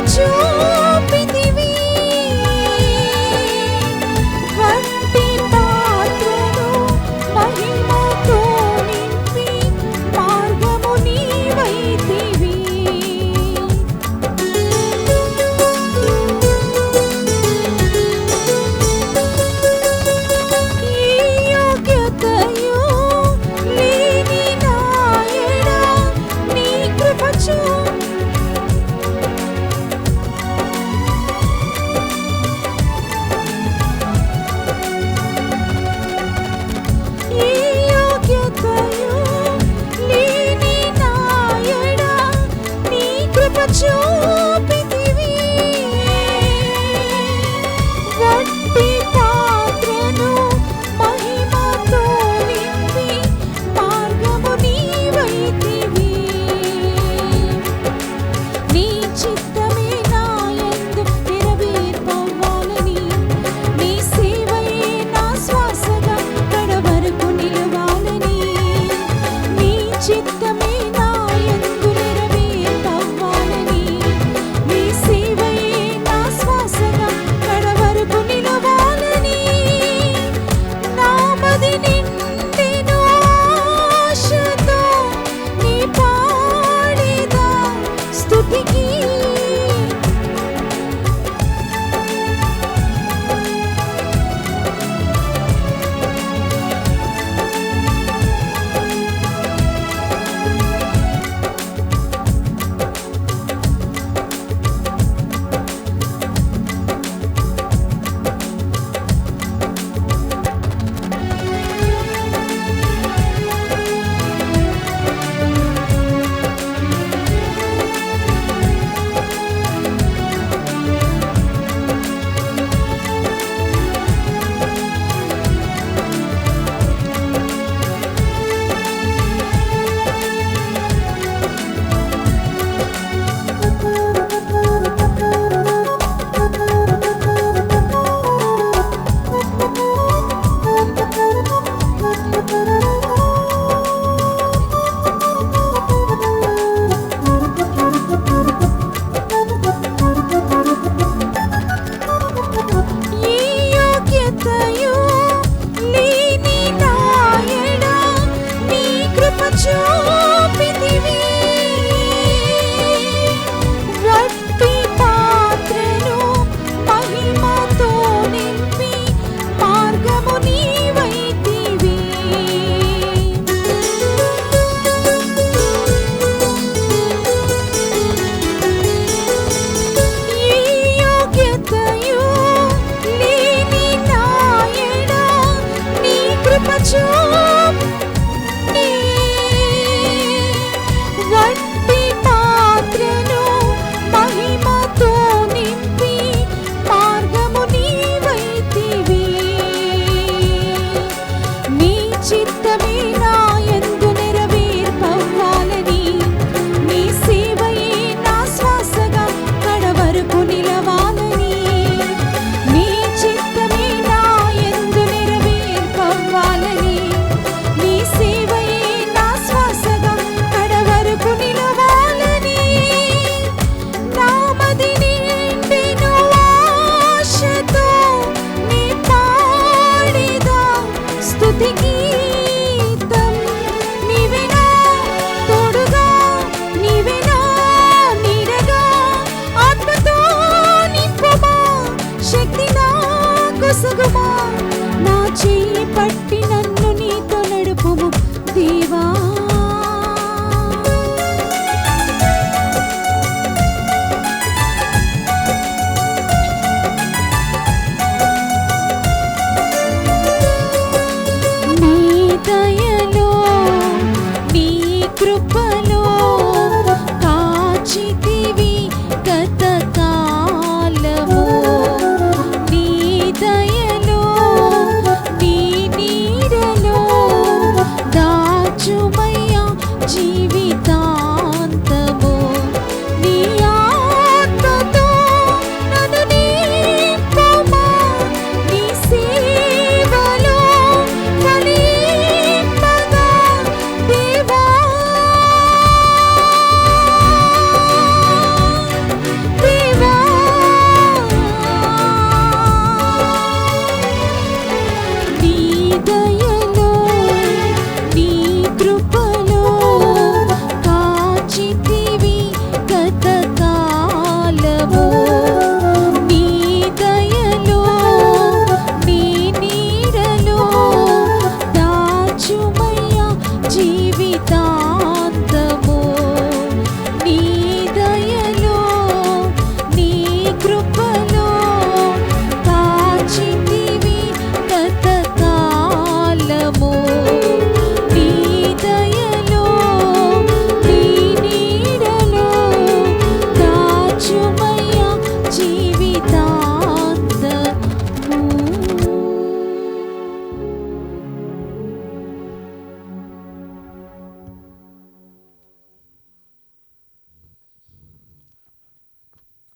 Speaker 4: చూపితివి వంటి పాత్రను మహిమతో నింపి మార్గము నీవైతివి ఈ యోగ్యతయు లేని నాయనా నీ కృప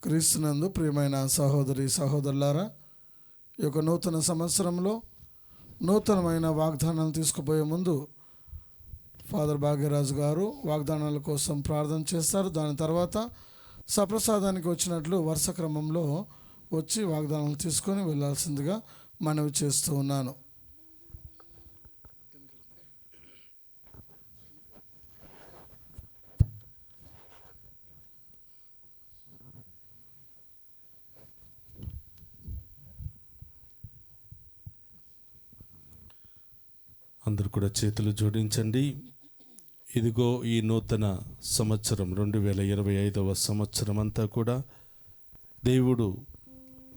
Speaker 7: క్రీస్తునందు ప్రియమైన సహోదరి సహోదరులారా, ఈ యొక్క నూతన సంవత్సరంలో నూతనమైన వాగ్దానాలు తీసుకుపోయే ముందు ఫాదర్ భాగ్యరాజు గారు వాగ్దానాల కోసం ప్రార్థన చేస్తారు. దాని తర్వాత సప్రసాదానికి వచ్చినట్లు వరుస క్రమంలో వచ్చి వాగ్దానాలు తీసుకొని వెళ్ళాల్సిందిగా మనవి చేస్తూ ఉన్నాను.
Speaker 2: అందరూ కూడా చేతులు జోడించండి. ఇదిగో ఈ నూతన సంవత్సరం 2025వ సంవత్సరం అంతా కూడా దేవుడు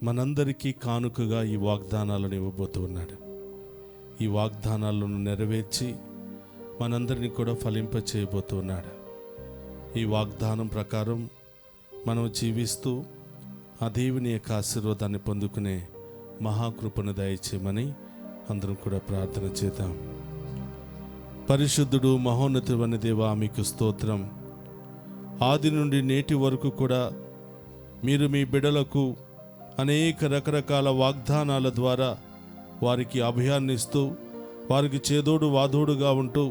Speaker 2: మనందరికీ కానుకగా ఈ వాగ్దానాలను ఇవ్వబోతూ ఉన్నాడు. ఈ వాగ్దానాలను నెరవేర్చి మనందరినీ కూడా ఫలింపచేయబోతూ ఉన్నాడు. ఈ వాగ్దానం ప్రకారం మనం జీవిస్తూ ఆ దేవుని యొక్క ఆశీర్వాదాన్ని పొందుకునే మహాకృపను దయచేయమని అందరం కూడా ప్రార్థన చేద్దాం. పరిశుద్ధుడు మహోన్నతుడైన దేవా, మీకు స్తోత్రం. ఆది నుండి నేటి వరకు కూడా మీరు మీ బిడ్డలకు అనేక రకరకాల వాగ్దానాల ద్వారా వారికి అభయాన్ని ఇస్తూ వారికి చేదోడు వాదోడుగా ఉంటూ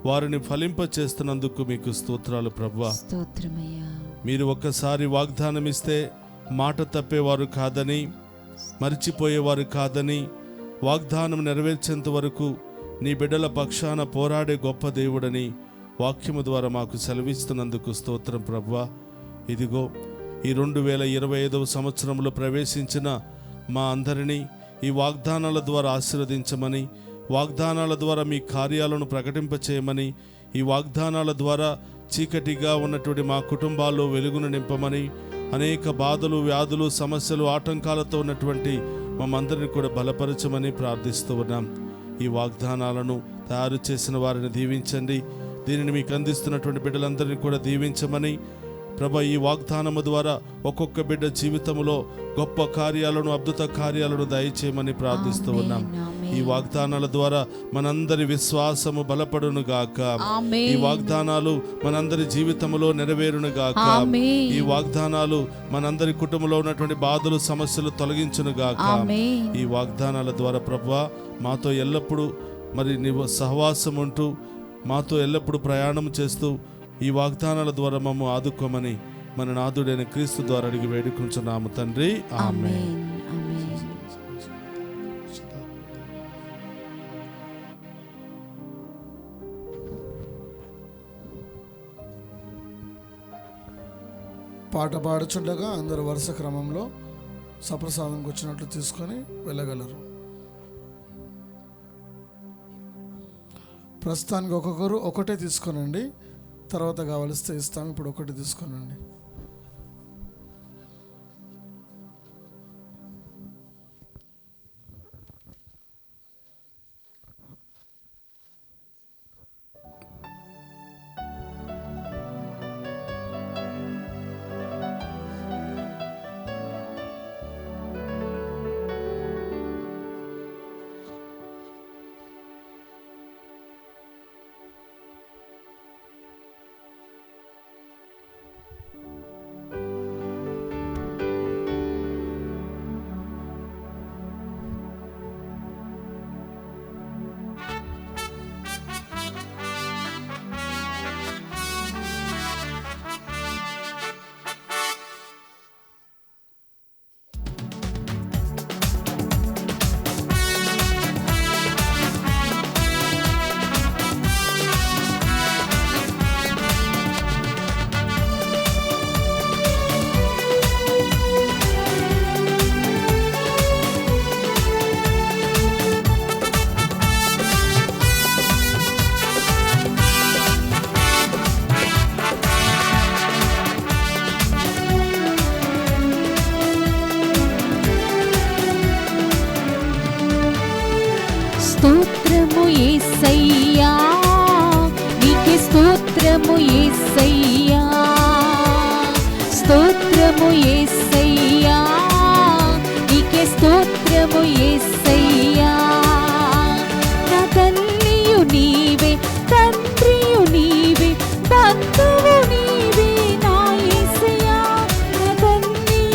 Speaker 2: వారిని ఫలింప చేస్తున్నందుకు మీకు స్తోత్రాలు ప్రభువా. మీరు ఒక్కసారి వాగ్దానం ఇస్తే మాట తప్పేవారు కాదని, మరిచిపోయేవారు కాదని, వాగ్దానం నెరవేర్చేంత వరకు నీ బిడ్డల పక్షాన పోరాడే గొప్ప దేవుడని వాక్యము ద్వారా మాకు సెలవిస్తున్నందుకు స్తోత్రం ప్రభువా. ఇదిగో ఈ 2025వ సంవత్సరంలో ప్రవేశించిన మా అందరినీ ఈ వాగ్దానాల ద్వారా ఆశీర్వదించమని, వాగ్దానాల ద్వారా మీ కార్యాలను ప్రకటింపచేయమని, ఈ వాగ్దానాల ద్వారా చీకటిగా ఉన్నటువంటి మా కుటుంబాల్లో వెలుగును నింపమని, అనేక బాధలు, వ్యాధులు, సమస్యలు, ఆటంకాలతో ఉన్నటువంటి మమ్మందరినీ కూడా బలపరచమని ప్రార్థిస్తూ ఉన్నాం. ఈ వాగ్దానాలను తయారు చేసిన వారిని దీవించండి. దీనిని మీకు అందిస్తున్నటువంటి బిడ్డలందరినీ కూడా దీవించమని ప్రభా, ఈ వాగ్దానము ద్వారా ఒక్కొక్క బిడ్డ జీవితంలో గొప్ప కార్యాలను, అద్భుత కార్యాలను దయచేయమని ప్రార్థిస్తూ ఉన్నాం. ఈ వాగ్దానాల ద్వారా మనందరి విశ్వాసము బలపడును గాక. ఈ వాగ్దానాలు మనందరి జీవితంలో నెరవేరును గాక. ఈ వాగ్దానాలు మనందరి కుటుంబంలో ఉన్నటువంటి బాధలు, సమస్యలు తొలగించును గాక. ఈ వాగ్దానాల ద్వారా ప్రభువా, మాతో ఎల్లప్పుడూ మరి నీవు సహవాసం ఉంటూ మాతో ఎల్లప్పుడూ ప్రయాణం చేస్తూ ఈ వాగ్దానాల ద్వారా మమ్ము ఆదుకోమని మన నాథుడైన క్రీస్తు ద్వారా అడిగి వేడుకుంటున్నాము తండ్రి, ఆమేన్.
Speaker 7: పాట పాడుచుండగా అందరూ వరుస క్రమంలో సప్రసాదంకి వచ్చినట్లు తీసుకొని వెళ్ళగలరు. ప్రస్తుతానికి ఒక్కొక్కరు ఒకటే తీసుకోనండి, తర్వాత కావలిస్తే ఇస్తాం. ఇప్పుడు ఒకటి తీసుకోనండి.
Speaker 4: స్తోత్రము యేసయ్యా, నీకే స్తోత్రము యేసయ్యా, స్తోత్రము యేసయ్యా, నీకే స్తోత్రము యేసయ్యా. నా తల్లియు నీవే, తండ్రియు నీవే, బంధువు నీవే నా యేసయ్యా. నా తల్లియు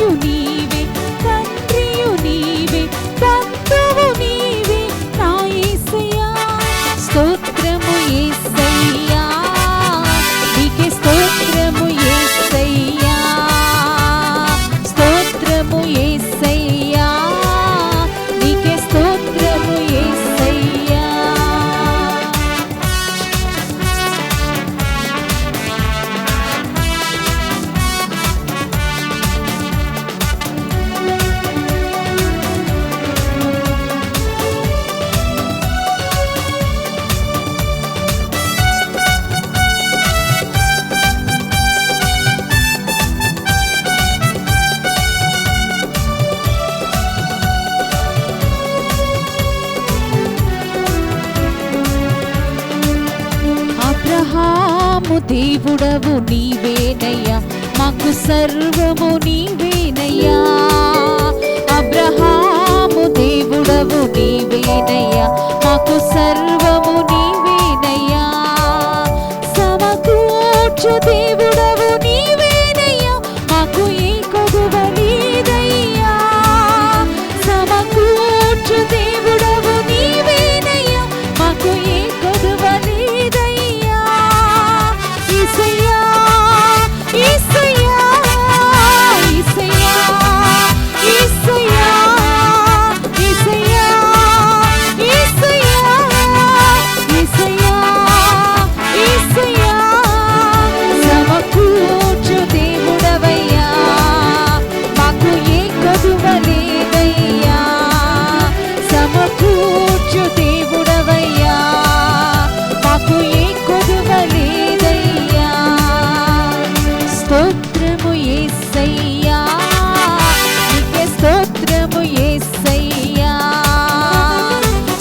Speaker 4: దేవుడవు నీవేనయ్యా, మాకు సర్వము నీవేనయ్యా. అబ్రహాము దేవుడవు నీవేనయ్యా, మాకు సర్వము నీవేనయ్యా. సమకూర్చు దేవుడవు నీవేనయ్యా, మాకు ఏ కొదువ లేదయ్యా. సమకూర్చు దేవుడవు నీవేనయ్యా, మాకు ఏ కొదువ లేదయ్యా. యేసయ్యా యేసయ్యా యేసయ్యా యేసయ్యా యేసయ్యా యేసయ్యా యేసయ్యా యేసయ్యా. సమకూర్చు దేవుడవయ్యా, మాకు ఏ కొదువ లేదయ్యా. సమకూర్చు దేవుడవయ్యా, మాకు ఏ కొదువ లేదయ్యా. స్తోత్రము యేసయ్యా, నీకే స్తోత్రము యేసయ్యా.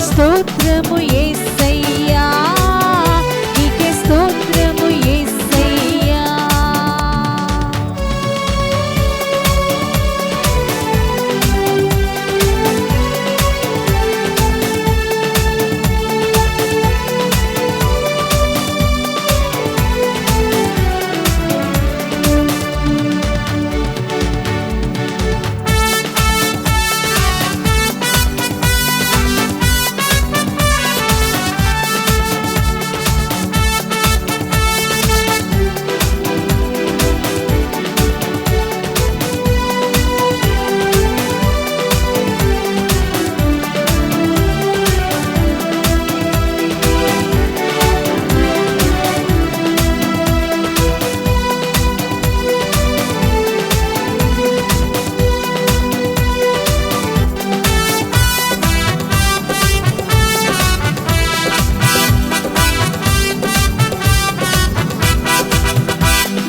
Speaker 4: స్తోత్రము యేసయ్యా, నీకే స్తోత్రము యేసయ్యా.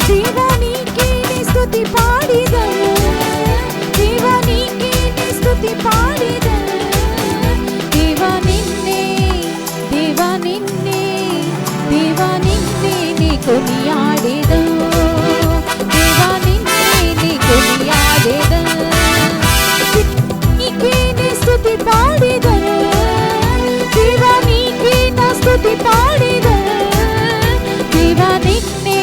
Speaker 4: దేవానికి నీ స్తుతి పాడిదను, దేవానికి నీ స్తుతి పాడిదను. దేవా నిన్నే దేవా నిన్నే దేవా నిన్నే నీ కొనియాడెదను. దేవా నిన్నే నీ కొనియాడెదను. నీకే నీ స్తుతి పాడిదను, దేవా నీకే నా స్తుతి పాడిదను. దేవా నిన్నే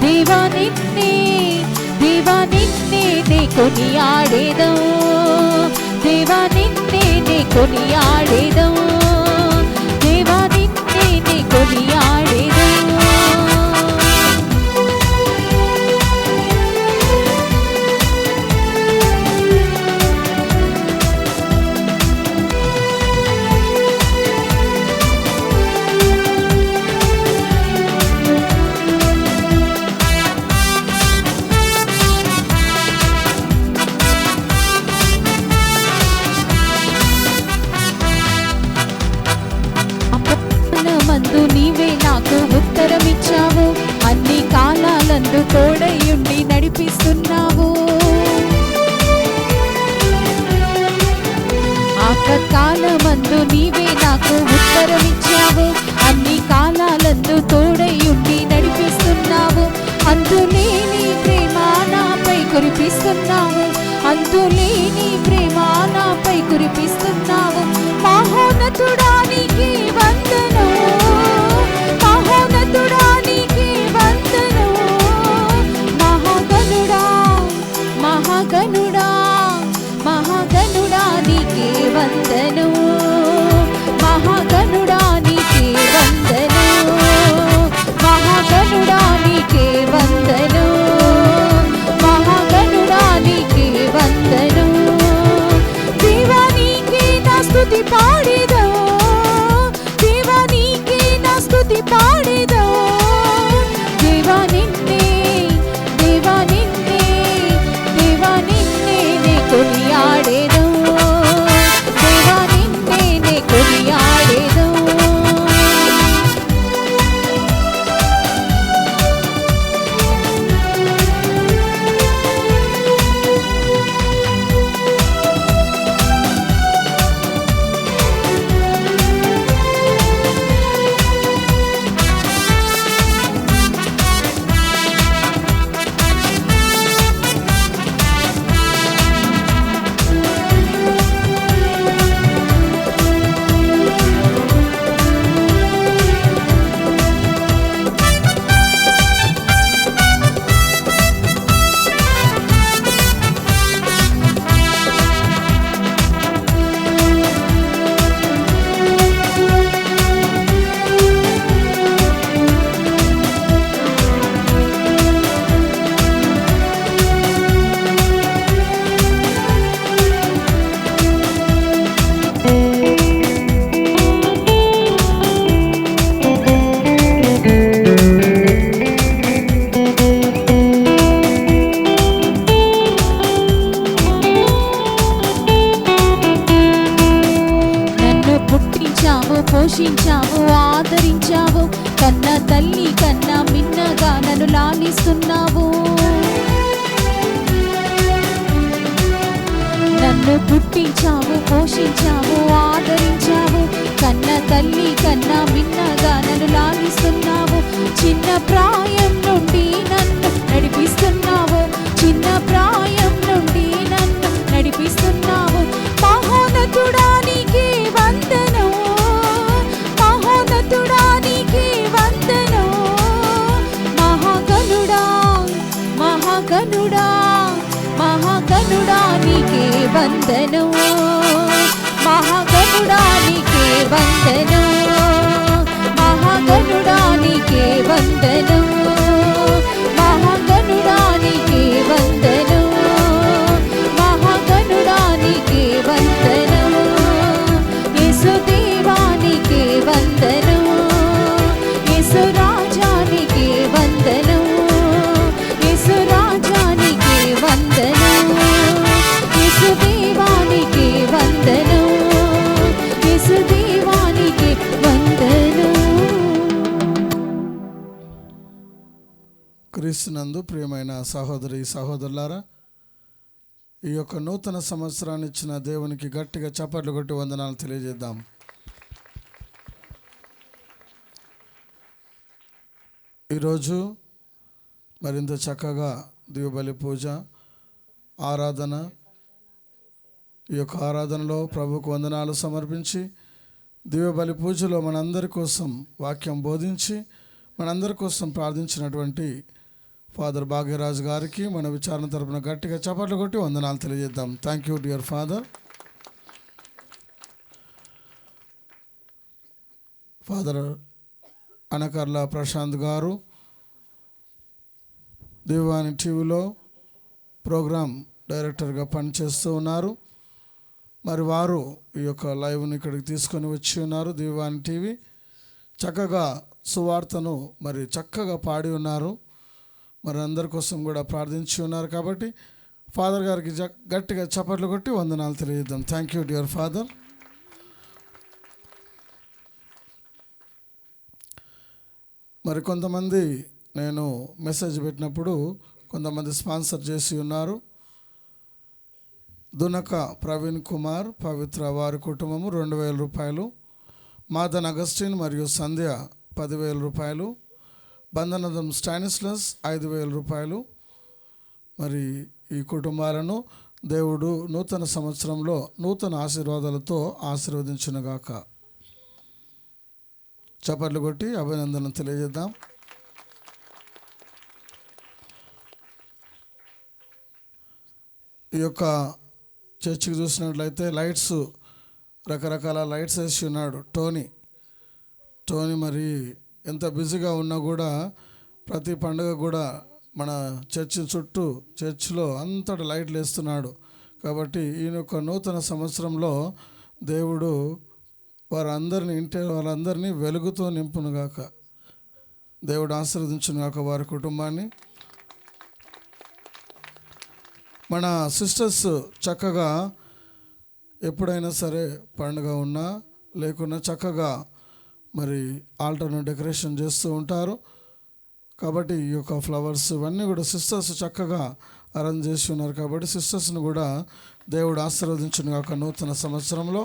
Speaker 4: దేవా నిన్నే దేవా నిన్నే నీ కొనియాడెదను. దేవా నిన్నే నీ కొనియాడెదను. దేవా నిన్నే నీ కొనియాడెదను. మందు నీవే నాకు ఉత్తరమిచ్చావు, అన్ని కాలాలందు తోడయుండి నడిపిస్తున్నావు. ఆపత్కాలమందు నీవే నాకు ఉత్తరమిచ్చావు, అన్ని కాలాలందు తోడయుండి నడిపిస్తున్నావు. అంతులేని ప్రేమ నాపై కురిపిస్తున్నావు, అంతులేని ప్రేమ నాపై కురిపిస్తున్నావు. మహోన్నతుడానికి వందనం, మహోన్నతుడానికి వందనం. మహాగణుడా మహాగణుడా మహాగణుడా నీకే వందనం. మహాగణుడా నీకే వందనం. మహాగణుడా నీకే వందనం. మహాగణుడా నీకే వందనం. దేవా నీకే నా స్తుతి పాడెదను, దేవా నీకే పోషించావు, ఆదరించావు. కన్న తల్లి కన్నా మిన్నగా నన్ను లాలిస్తున్నావు. నన్ను పుట్టించావు, పోషించావు, ఆదరించావు. కన్న తల్లి కన్నా మిన్నగా నన్ను లాలిస్తున్నావు. చిన్న ప్రాయం నుండి నన్ను నడిపిస్తున్నావు. చిన్న ప్రాయం నుండి నన్ను నడిపిస్తున్నావు. మహోన్నతుడా నీకే వందనం, మహోన్నతుడా నీకే వందనం. మహాగణుడా, మహాగణుడా, మహాగణుడా నీకే వందనం. మహాగణుడా నీకే వందనం. మహాగణుడా నీకే వందనం. మహాగణుడా నీకే వందనం. మహాగణుడా నీకే వందనం. యేసుదేవా నీకే వందనం. యేసురాజా నీకే వందనం. యేసురాజా నీకే వందనం. యేసుదేవా నీకే వందనం. యేసుదేవా నీకే వందనం.
Speaker 7: క్రీస్తునందు ప్రియమైన సహోదరి సహోదరులారా, ఈ యొక్క నూతన సంవత్సరాన్ని ఇచ్చిన దేవునికి గట్టిగా చప్పట్లు కొట్టి వందనాలు తెలియజేద్దాం. ఈరోజు మరింత చక్కగా దివ్యబలి పూజ ఆరాధన, ఈ యొక్క ఆరాధనలో ప్రభుకు వందనాలు సమర్పించి దివ్యబలి పూజలో మనందరి కోసం వాక్యం బోధించి మనందరి కోసం ప్రార్థించినటువంటి ఫాదర్ భాగ్యరాజు గారికి మన విచారణ తరపున గట్టిగా చప్పట్లు కొట్టి వందనాలు తెలియజేద్దాం. Thank you dear father. Father Anakarla Prashanth garu Divyavani టీవీలో ప్రోగ్రామ్ డైరెక్టర్గా పనిచేస్తూ ఉన్నారు. మరి వారు ఈ యొక్క లైవ్ని ఇక్కడికి తీసుకొని వచ్చి ఉన్నారు. దివ్యవాణి టీవీ చక్కగా సువార్తను మరి చక్కగా పాడి ఉన్నారు. మరి అందరి కోసం కూడా ప్రార్థించి ఉన్నారు. కాబట్టి ఫాదర్ గారికి గట్టిగా చప్పట్లు కొట్టి వందనాలు తెలియజేద్దాం. Thank you dear father. మరి కొంతమంది నేను మెసేజ్ పెట్టినప్పుడు కొంతమంది స్పాన్సర్ చేసి ఉన్నారు. దునక ప్రవీణ్ కుమార్ పవిత్ర వారి కుటుంబము 2,000 రూపాయలు, మాదన్ అగస్టిన్ మరియు సంధ్య 10,000 రూపాయలు, బంధనదం స్టానిస్లస్ 5,000 రూపాయలు. మరి ఈ కుటుంబాలను దేవుడు నూతన సంవత్సరంలో నూతన ఆశీర్వాదాలతో ఆశీర్వదించునుగాక. చప్పట్లు కొట్టి అభినందనలు తెలియజేద్దాం. ఈ యొక్క చర్చికి చూసినట్లయితే లైట్స్, రకరకాల లైట్స్ వేసి ఉన్నాడు టోనీ. మరి ఎంత బిజీగా ఉన్నా కూడా ప్రతి పండుగ కూడా మన చర్చి చుట్టూ చర్చిలో అంతటా లైట్లు వేస్తున్నాడు. కాబట్టి ఈ యొక్క నూతన సంవత్సరంలో దేవుడు వారందరినీ వాళ్ళందరినీ వెలుగుతో నింపునుగాక. దేవుడు ఆశీర్వదించునుగాక వారి కుటుంబాన్ని. మన సిస్టర్స్ చక్కగా ఎప్పుడైనా సరే పండుగ ఉన్నా లేకున్నా చక్కగా మరి ఆల్టర్ను డెకరేషన్ చేస్తూ ఉంటారు. కాబట్టి ఈ యొక్క ఫ్లవర్స్ ఇవన్నీ కూడా సిస్టర్స్ చక్కగా అరేంజ్ చేసి ఉన్నారు. కాబట్టి సిస్టర్స్ని కూడా దేవుడు ఆశీర్వదించునుగాక నూతన సంవత్సరంలో.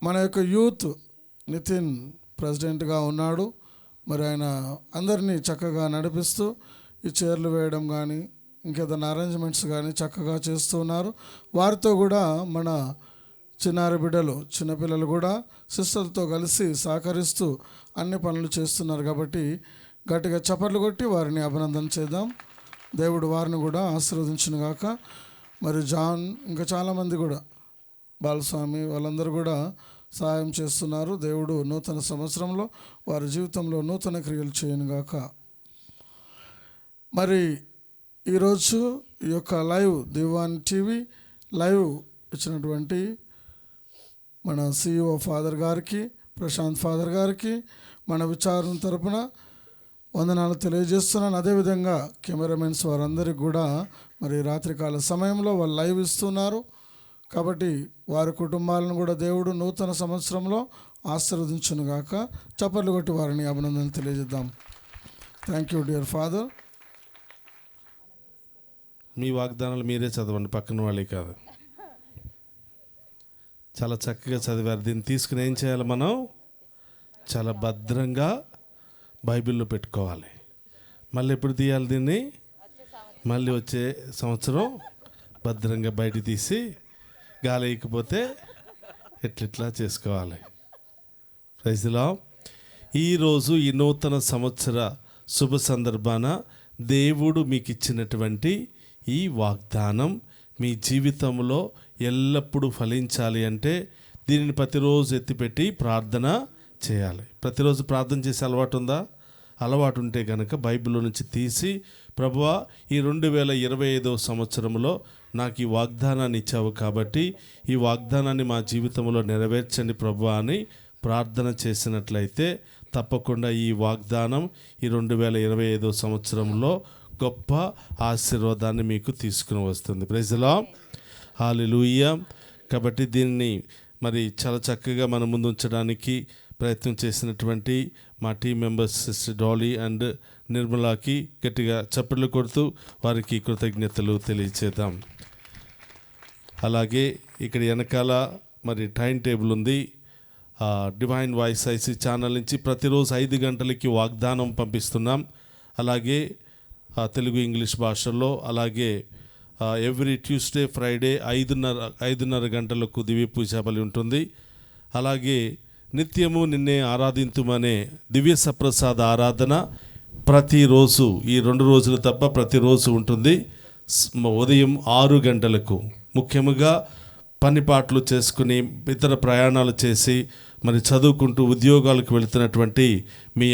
Speaker 7: మన యొక్క యూత్ నితిన్ ప్రెసిడెంట్గా ఉన్నాడు. మరి ఆయన అందరినీ చక్కగా నడిపిస్తూ ఈ చైర్లు వేయడం కానీ ఇంకేదైనా అరేంజ్మెంట్స్ కానీ చక్కగా చేస్తూ ఉన్నారు. వారితో కూడా మన చిన్నారి బిడ్డలు చిన్నపిల్లలు కూడా సిస్టర్తో కలిసి సహకరిస్తూ అన్ని పనులు చేస్తున్నారు. కాబట్టి గట్టిగా చప్పట్లు కొట్టి వారిని అభినందన చేద్దాం. దేవుడు వారిని కూడా ఆశీర్వదించునుగాక. మరి జాన్ ఇంకా చాలామంది కూడా బాలస్వామి వాళ్ళందరూ కూడా సహాయం చేస్తున్నారు. దేవుడు నూతన సంవత్సరంలో వారి జీవితంలో నూతన క్రియలు చేయనుగాక. మరి ఈరోజు ఈ యొక్క లైవ్ దివ్యవాణి టీవీ లైవ్ ఇచ్చినటువంటి మన CEO ఫాదర్ గారికి, ప్రశాంత్ ఫాదర్ గారికి మన విచారణ తరపున వందనాలు తెలియజేస్తున్నాను. అదేవిధంగా కెమెరామెన్స్ వారందరికీ కూడా మరి రాత్రికాల సమయంలో వాళ్ళు లైవ్ ఇస్తున్నారు. కాబట్టి వారి కుటుంబాలను కూడా దేవుడు నూతన సంవత్సరంలో ఆశీర్వదించునుగాక. చప్పట్లు కొట్టి వారిని అభినందనలు తెలియజేద్దాం. Thank you dear father.
Speaker 2: మీ వాగ్దానాలు మీరే చదవండి, పక్కన వాళ్ళే కాదు. చాలా చక్కగా చదివారు. దీన్ని తీసుకుని ఏం చేయాలి? మనం చాలా భద్రంగా బైబిల్లో పెట్టుకోవాలి. మళ్ళీ ఎప్పుడు తీయాలి దీన్ని? మళ్ళీ వచ్చే సంవత్సరం భద్రంగా బయట తీసి గాలి వేయకపోతే ఎట్లా చేసుకోవాలి. Praise the Lord. ఈరోజు ఈ నూతన సంవత్సర శుభ సందర్భాన దేవుడు మీకు ఇచ్చినటువంటి ఈ వాగ్దానం మీ జీవితంలో ఎల్లప్పుడూ ఫలించాలి అంటే దీనిని ప్రతిరోజు ఎత్తిపెట్టి ప్రార్థన చేయాలి. ప్రతిరోజు ప్రార్థన చేసే అలవాటు ఉందా? అలవాటు ఉంటే కనుక బైబిల్లో నుంచి తీసి, ప్రభువా ఈ 2025 సంవత్సరంలో నాకు ఈ వాగ్దానాన్ని ఇచ్చావు కాబట్టి ఈ వాగ్దానాన్ని మా జీవితంలో నెరవేర్చండి ప్రభువా అని ప్రార్థన చేసినట్లయితే తప్పకుండా ఈ వాగ్దానం ఈ 2025 సంవత్సరంలో గొప్ప ఆశీర్వాదాన్ని మీకు తీసుకుని వస్తుంది. Praise the Lord. హల్లెలూయా. కాబట్టి దీన్ని మరి చాలా చక్కగా మన ముందు ఉంచడానికి ప్రయత్నం చేసినటువంటి మా team members sister Dolly and నిర్మలాకి గట్టిగా చప్పట్లు కొడుతూ వారికి కృతజ్ఞతలు తెలియచేద్దాం. అలాగే ఇక్కడ వెనకాల మరి టైం టేబుల్ ఉంది. డివైన్ వాయిస్ ఐసీ ఛానల్ నుంచి ప్రతిరోజు 5 గంటలకి వాగ్దానం పంపిస్తున్నాం. అలాగే తెలుగు ఇంగ్లీష్ భాషల్లో, అలాగే ఎవ్రీ ట్యూస్డే ఫ్రైడే 5:30 గంటలకు దివ్య పూజా బలి ఉంటుంది. అలాగే నిత్యము నిన్నే ఆరాధింతుమనే దివ్య సప్రసాద ఆరాధన ప్రతిరోజు, ఈ 2 రోజులు తప్ప ప్రతిరోజు ఉంటుంది. ఉదయం 6 గంటలకు. ముఖ్యంగా పనిపాట్లు చేసుకుని ఇతర ప్రయాణాలు చేసి మరి చదువుకుంటూ ఉద్యోగాలకు వెళుతున్నటువంటి మీ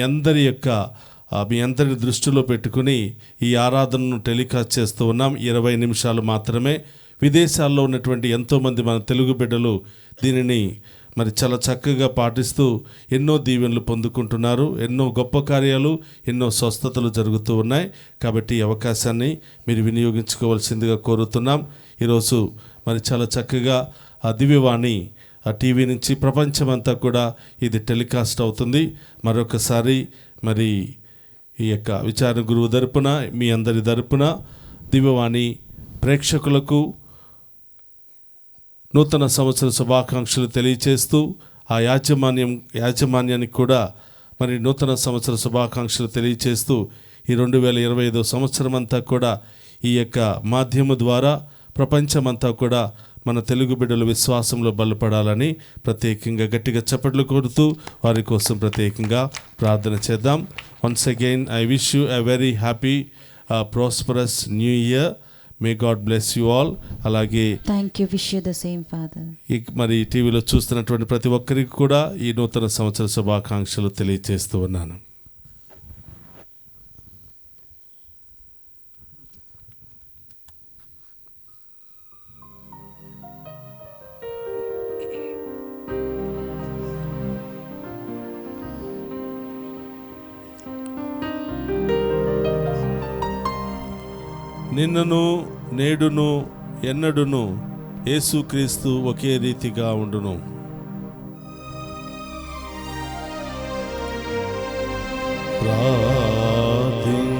Speaker 2: అందరి దృష్టిలో పెట్టుకుని ఈ ఆరాధనను టెలికాస్ట్ చేస్తూ ఉన్నాం. 20 నిమిషాలు మాత్రమే. విదేశాల్లో ఉన్నటువంటి ఎంతోమంది మన తెలుగు బిడ్డలు దీనిని మరి చాలా చక్కగా పాటిస్తూ ఎన్నో దీవెనలు పొందుకుంటున్నారు. ఎన్నో గొప్ప కార్యాలు, ఎన్నో స్వస్థతలు జరుగుతూ ఉన్నాయి. కాబట్టి ఈ అవకాశాన్ని మీరు వినియోగించుకోవాల్సిందిగా కోరుతున్నాం. ఈరోజు మరి చాలా చక్కగా ఆ దివ్యవాణి ఆ టీవీ నుంచి ప్రపంచమంతా కూడా ఇది టెలికాస్ట్ అవుతుంది. మరొకసారి మరి ఈ యొక్క విచారణ గురువు తరపున, మీ అందరి తరపున దివ్యవాణి ప్రేక్షకులకు నూతన సంవత్సర శుభాకాంక్షలు తెలియచేస్తూ ఆ యాజమాన్యానికి కూడా మరి నూతన సంవత్సర శుభాకాంక్షలు తెలియచేస్తూ ఈ 2025 సంవత్సరం అంతా కూడా ఈ యొక్క మాధ్యమం ద్వారా ప్రపంచమంతా కూడా మన తెలుగు బిడ్డల విశ్వాసంలో బలపడాలని ప్రత్యేకంగా గట్టిగా చప్పట్లు కొడుతూ వారి కోసం ప్రత్యేకంగా ప్రార్థన చేద్దాం. Once again I wish you a very happy prosperous new year. May God bless you all. అలాగే
Speaker 1: thank you, wish you the same father.
Speaker 2: మరి టీవీలో చూస్తున్నటువంటి ప్రతి ఒక్కరికి కూడా ఈ నూతన సంవత్సర శుభాకాంక్షలు తెలియజేస్తూ ఉన్నాను. నిన్నను నేడును ఎన్నడును యేసుక్రీస్తు ఒకే రీతిగా ఉండును. ప్రార్థించుదము.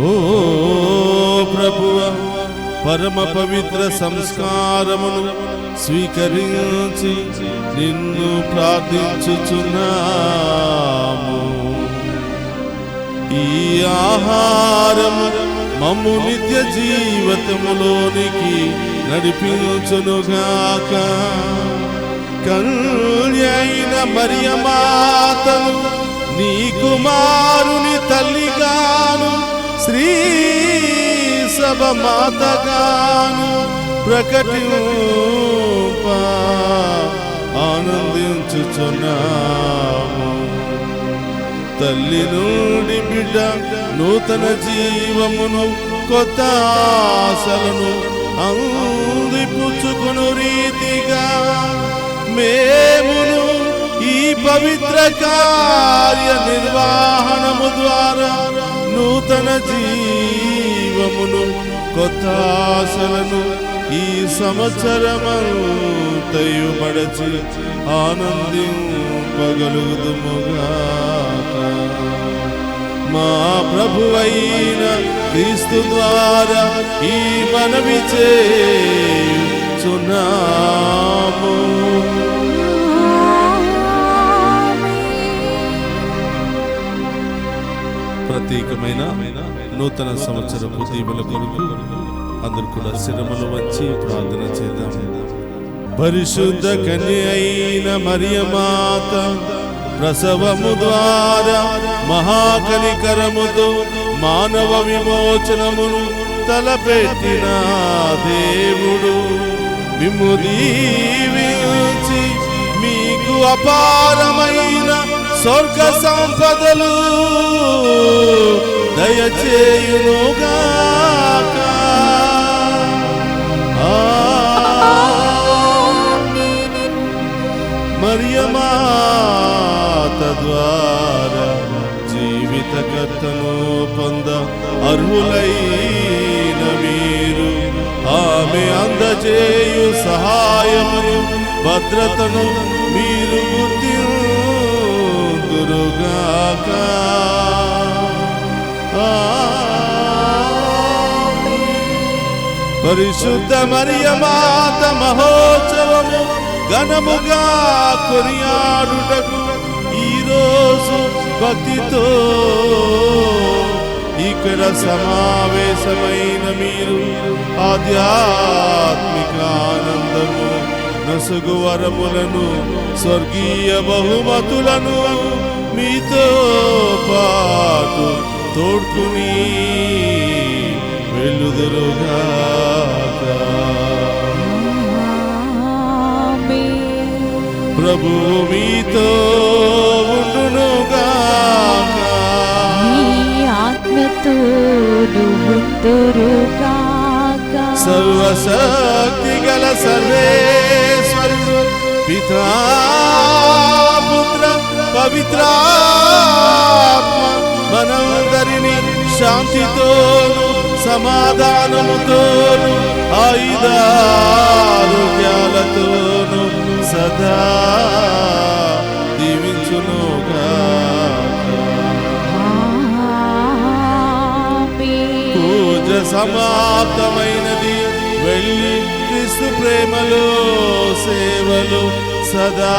Speaker 2: ఓ ప్రభువ, పరమ పవిత్ర సంస్కారమును స్వీకరించి నిన్ను ప్రార్థించుచున్నాము. ఈ ఆహారం మమ్ము నిత్య జీవితములోనికి నడిపించునుగాక. కన్యైన మరియమాతను నీ కుమారుని తల్లిగాను శ్రీ సభ మాతగాను ప్రకటింప ఆనందించుచున్నాము. తల్లి నుండి బిడ్డ నూతన జీవమును కొత్త ఆశలను అందిపుచ్చుకును రీతిగా మేమును ఈ పవిత్ర కార్య నిర్వహణము ద్వారా నూతన జీవమును కొత్త ఆశలను ఈ సంవత్సరమంతయు పడచి ఆనందింపగలుగుదుముగాక. మా ప్రభువైన క్రీస్తు ద్వారా ఈ మనవి చేయుచున్నాము. ప్రత్యేకమైన నూతన సంవత్సరపు దీవెల కొరకు అందరూ కూడా శిరములు వంచి ప్రార్థన చేద్దాం. పరిశుద్ధ కన్య అయిన మరియమాత ప్రసవము ద్వారా మహాకనికరముతో మానవ విమోచనమును తలపెట్టిన దేవుడు మిమ్ము దీవించి మీకు అపారమైన స్వర్గ సంపదలు దయచేయునుగాక. మరియమాత ద్వారా జీవితకర్తను పొంద అర్హులైన మీరు ఆమె అందజేయు సహాయమును భద్రతను మీరు గుర్తింతురుగాక. పరిశుద్ధ మరియమాత మహోత్సవము ఘనముగా కొనియాడుటకు ఈరోజు భక్తితో ఇక్కడ సమావేశమైన మీరు ఆధ్యాత్మిక ఆనందము నసుగు వరములను స్వర్గీయ బహుమతులను మీతో పాటు తోడ్కుని వెలుదురుగాక. ప్రభు మీతో ఉండునుగాక.
Speaker 4: ఆత్మతోను ఉందురుగాక.
Speaker 2: సర్వశక్తి గల సర్వేశ్వరుడు పితా పుత్ర పవిత్రాత్మ మనందరినీ శాంతితోను సమాధానముతోను ఆయుధారోగ్యాలతోను సదా దీవించునుగాక. పూజ సమాప్తమైనది. వెళ్ళి క్రీస్తు ప్రేమలో సేవలు సదా